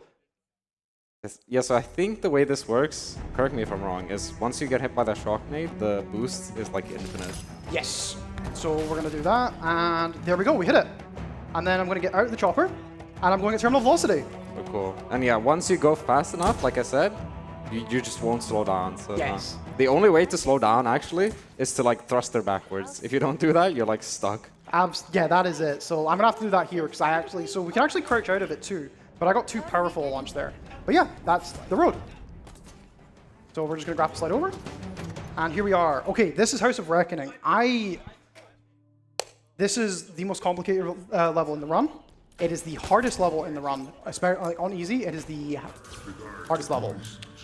Yeah, so I think the way this works, correct me if I'm wrong, is once you get hit by the shock nade, the boost is like infinite. Yes. So we're going to do that, and there we go, we hit it. And then I'm going to get out of the chopper, and I'm going at terminal velocity. So cool. And yeah, once you go fast enough, like I said, you just won't slow down. So Yes. The only way to slow down, actually, is to like thruster backwards. If you don't do that, you're like stuck. Yeah, that is it. So I'm going to have to do that here, because so we can actually crouch out of it too, but I got too powerful a launch there. But yeah, that's the road. So we're just going to grapple slide over. And here we are. Okay, this is House of Reckoning. This is the most complicated level in the run. It is the hardest level in the run. Especially like, on easy, it is the hardest level.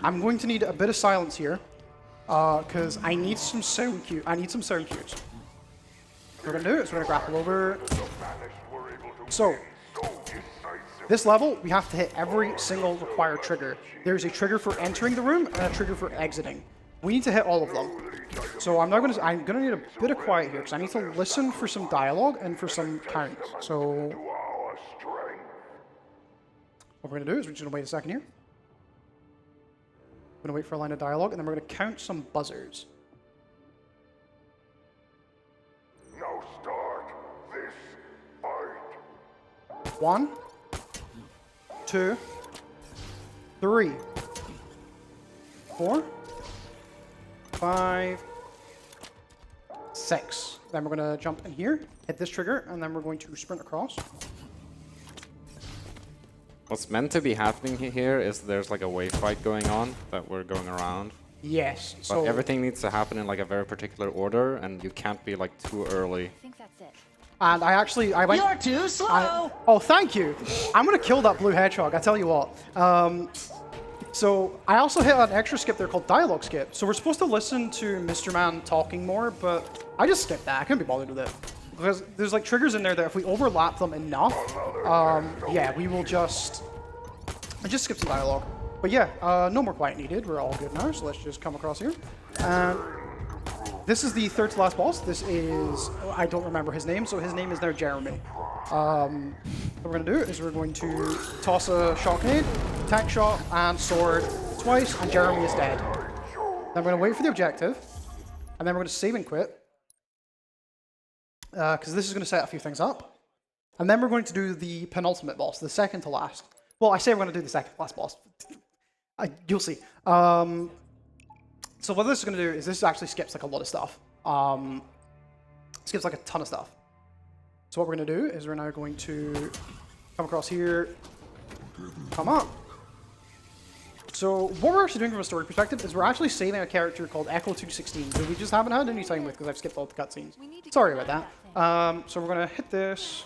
I'm going to need a bit of silence here, because I need some sound cues. What we're going to do is we're going to grapple over. So, this level, we have to hit every single required trigger. There's a trigger for entering the room and a trigger for exiting. We need to hit all of them. So I'm going to need a bit of quiet here because I need to listen for some dialogue and for some counts. So what we're going to do is we're just going to wait a second here. We're going to wait for a line of dialogue, and then we're going to count some buzzers. Now start this fight. 1, 2, 3, 4, 5, 6. Then we're going to jump in here, hit this trigger, and then we're going to sprint across. What's meant to be happening here is there's like a wave fight going on that we're going around. Yes. But So everything needs to happen in like a very particular order, and you can't be like too early. I think that's it. And I went. You're too slow! Oh, thank you. I'm gonna kill that blue hedgehog. I tell you what. So I also hit an extra skip there called dialogue skip. So we're supposed to listen to Mr. Man talking more, but I just skipped that. I couldn't be bothered with it because there's like triggers in there that if we overlap them enough, yeah, we will just skip some dialogue. But yeah, no more quiet needed. We're all good now. So let's just come across here. This is the third to last boss. This is, I don't remember his name, so his name is now Jeremy. What we're going to do is we're going to toss a shock nade, tank shot, and sword twice, and Jeremy is dead. Then we're going to wait for the objective, and then we're going to save and quit, because this is going to set a few things up. And then we're going to do the penultimate boss, the second to last. Well, I say we're going to do the second to last boss. You'll see. So what this is going to do is this actually skips like a lot of stuff. skips like a ton of stuff. So what we're going to do is we're now going to come across here, come up. So what we're actually doing from a story perspective is we're actually saving a character called Echo 216 who we just haven't had any time with because I've skipped all the cutscenes. Sorry about that. So we're going to hit this,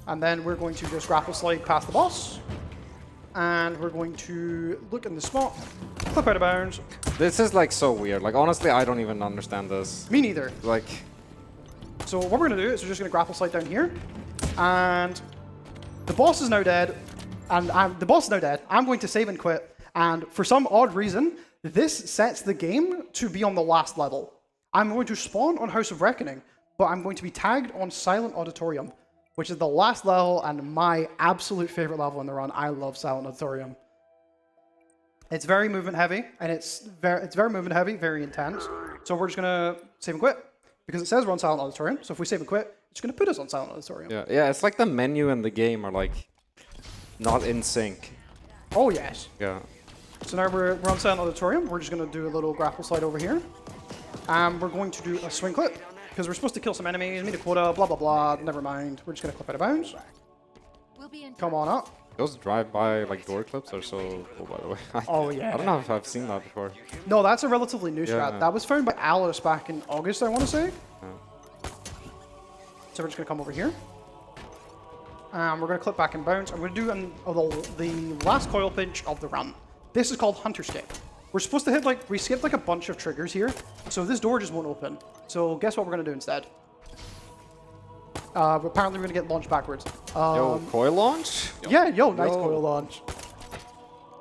and then we're going to just grapple slide past the boss, and we're going to look in the spot, flip out of bounds. This is like so weird. Like honestly, I don't even understand this. Me neither. Like, So what we're going to do is we're just going to grapple slide down here, and the boss is now dead, and the boss is now dead. I'm going to save and quit, and for some odd reason, this sets the game to be on the last level. I'm going to spawn on House of Reckoning, but I'm going to be tagged on Silent Auditorium, which is the last level and my absolute favorite level in the run. I love Silent Auditorium. It's very movement heavy, and it's very movement heavy, very intense. So we're just going to save and quit, because it says we're on Silent Auditorium, so if we save and quit, it's going to put us on Silent Auditorium. yeah, it's like the menu and the game are like not in sync. Oh, yes. Yeah. So now we're on Silent Auditorium. We're just going to do a little grapple slide over here. We're going to do a swing clip, because we're supposed to kill some enemies, meet a quota, blah, blah, blah. Never mind. We're just going to clip out of bounds. We'll be in Oh. Come on up. Those drive-by like door clips are so cool, by the way. Oh, yeah. I don't know if I've seen that before. No, that's a relatively new strat. Yeah. That was found by Alice back in August, I want to say. Yeah. So we're just going to come over here. We're going to clip back and bounce. I'm going to do the last coil pinch of the run. This is called Hunter Skip. We're supposed to hit we skipped like a bunch of triggers here, so this door just won't open. So guess what we're going to do instead? Apparently we're going to get launched backwards. Yo, coil launch? Yeah, nice Yo. coil launch.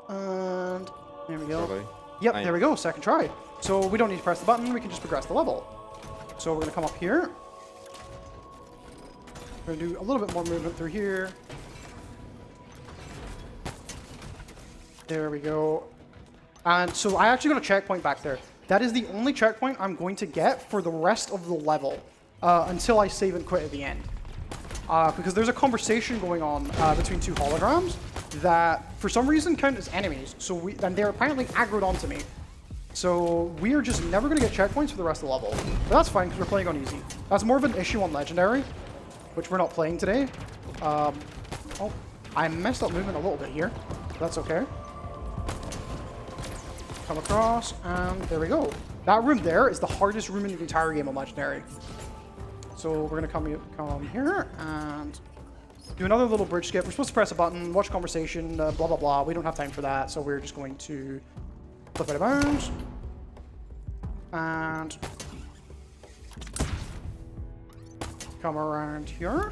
And there we go. Really? Yep, Nice. there we go, second try. So we don't need to press the button, we can just progress the level. So we're going to come up here. We're going to do a little bit more movement through here. There we go. And so I actually got a checkpoint back there. That is the only checkpoint I'm going to get for the rest of the level until I save and quit at the end. Because there's a conversation going on between two holograms that for some reason count as enemies. And they're apparently aggroed onto me. So we are just never going to get checkpoints for the rest of the level. But that's fine because we're playing on easy. That's more of an issue on Legendary, which we're not playing today. Oh, I messed up movement a little bit here. That's okay. Come across, and there we go. That room there is the hardest room in the entire game on Legendary. So we're going to come here and do another little bridge skip. We're supposed to press a button, watch conversation, blah, blah, blah. We don't have time for that, so we're just going to flip out of bounds. And come around here.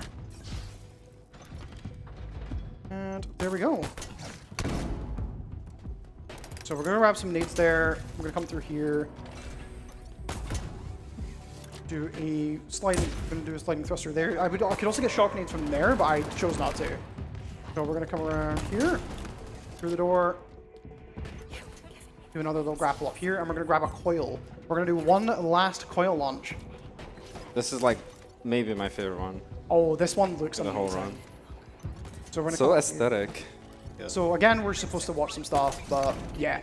And there we go. So we're going to grab some nades there. We're going to come through here. Do a sliding thruster there. I could also get shock nades from there, but I chose not to. So we're going to come around here, through the door. Do another little grapple up here, and we're going to grab a coil. We're going to do one last coil launch. This is like maybe my favorite one. Oh, this one looks The amazing. whole run. So we're going to So aesthetic. So again, we're supposed to watch some stuff, but yeah.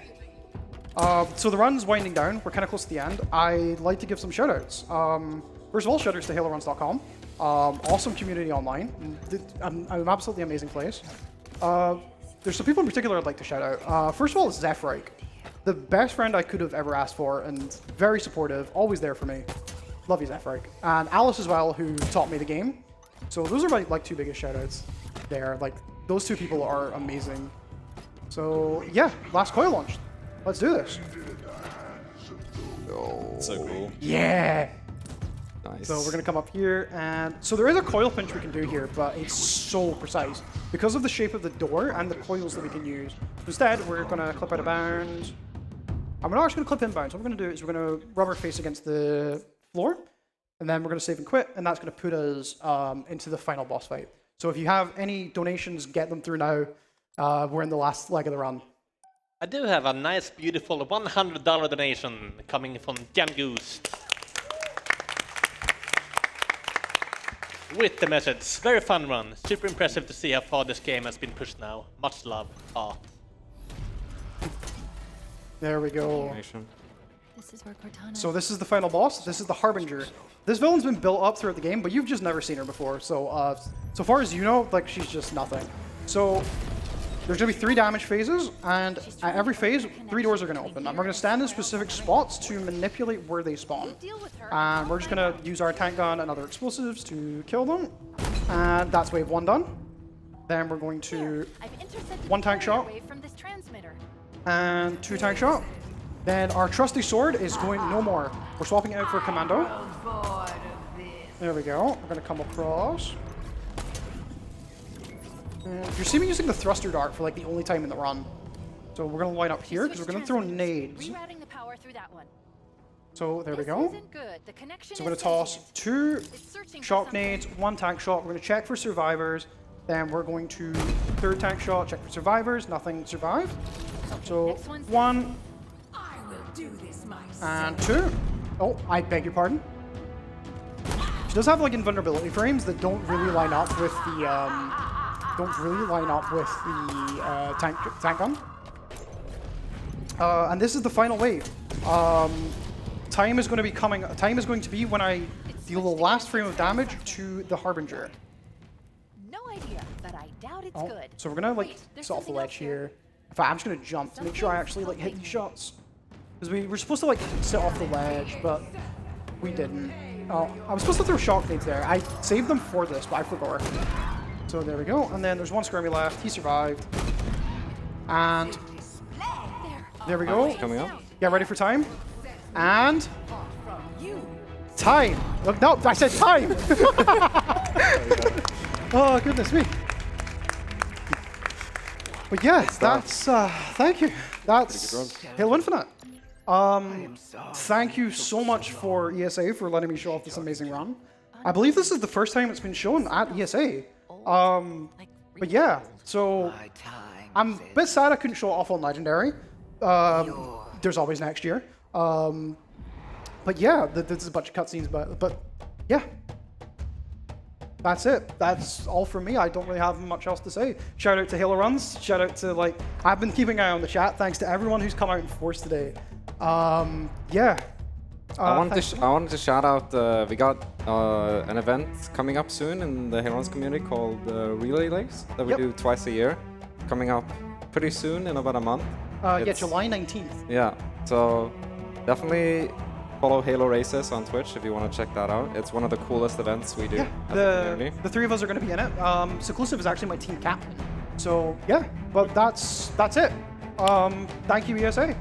So the run's winding down. We're kind of close to the end. I'd like to give some shoutouts. First of all, shoutouts to HaloRuns.com. Awesome community online. An absolutely amazing place. There's some people in particular I'd like to shout out. First of all, it's Zephreich. The best friend I could have ever asked for, and very supportive, always there for me. Love you, Zephreich. And Alice as well, who taught me the game. So those are my two biggest shoutouts there. Those two people are amazing. So yeah, last coil launch. Let's do this. So cool. Yeah. Nice. So we're gonna come up here, and so there is a coil pinch we can do here, but it's so precise because of the shape of the door and the coils that we can use. Instead, we're gonna clip out of bounds. I'm not actually gonna clip in bounds. What we're gonna do is we're gonna rub our face against the floor, and then we're gonna save and quit, and that's gonna put us into the final boss fight. So if you have any donations, get them through now. We're in the last leg of the run. I do have a nice, beautiful $100 donation coming from Jan Goose. With the message, very fun run. Super impressive to see how far this game has been pushed now. Much love, Art. There we go. Donation. This is where Cortana. So this is the final boss. This is the Harbinger. This villain's been built up throughout the game, but you've just never seen her before. So so far as you know, like she's just nothing. So there's gonna be 3 damage phases, and at every phase, 3 doors are gonna open. And we're gonna stand in specific spots to manipulate where they spawn. And we're just gonna use our tank gun and other explosives to kill them. And that's wave 1 done. Then we're going to 1 tank shot and 2 tank shot. Then our trusty sword is going no more. We're swapping it out for commando. There we go. We're gonna come across. And you see me using the thruster dart for like the only time in the run. So we're gonna line up here because we're gonna throw nades. Rerouting the power through that one. So there we This go. isn't good. The connection So we're is gonna toss sentient. 2 It's searching for shock something. nades, 1 tank shot. We're gonna check for survivors. Then we're going to 3rd tank shot, check for survivors. Nothing survived. So next one's 1 and 2. Oh, I beg your pardon. She does have like invulnerability frames that don't really line up with the tank gun. And this is the final wave. Time is going to be coming. Time is going to be when I deal the last frame of damage to the Harbinger. No idea, but I doubt it's Oh, good. so we're gonna like Wait, there's sit off the something ledge else here. here. In fact, I'm just gonna jump to make sure I actually like hit these shots. Because we were supposed to like sit off the ledge, but we didn't. Oh, I was supposed to throw shock nades there. I saved them for this, but I forgot. So there we go. And then there's 1 skirmy left. He survived. And there we go. Coming up. Get ready for time. And time. Look, no, I said time. Oh goodness me. But yeah, that's thank you. That's Halo Infinite. Thank you so much for ESA for letting me show off this amazing run. I believe this is the first time it's been shown at ESA. But yeah, so I'm a bit sad I couldn't show it off on Legendary. There's always next year. But yeah, there's a bunch of cutscenes, but yeah. That's it. That's all from me. I don't really have much else to say. Shout out to Halo Runs. Shout out to like, I've been keeping an eye on the chat. Thanks to everyone who's come out in force today. Yeah. I wanted to shout out. We got an event coming up soon in the Halo Runs community called Relay Legs that we do twice a year. Coming up pretty soon in about a month. Yeah, July 19th. Yeah. So definitely follow Halo Races on Twitch if you want to check that out. It's one of the coolest events we do Yeah, as a community. the 3 of us are going to be in it. Seclusive is actually my team captain. So yeah, but that's it. Thank you, ESA.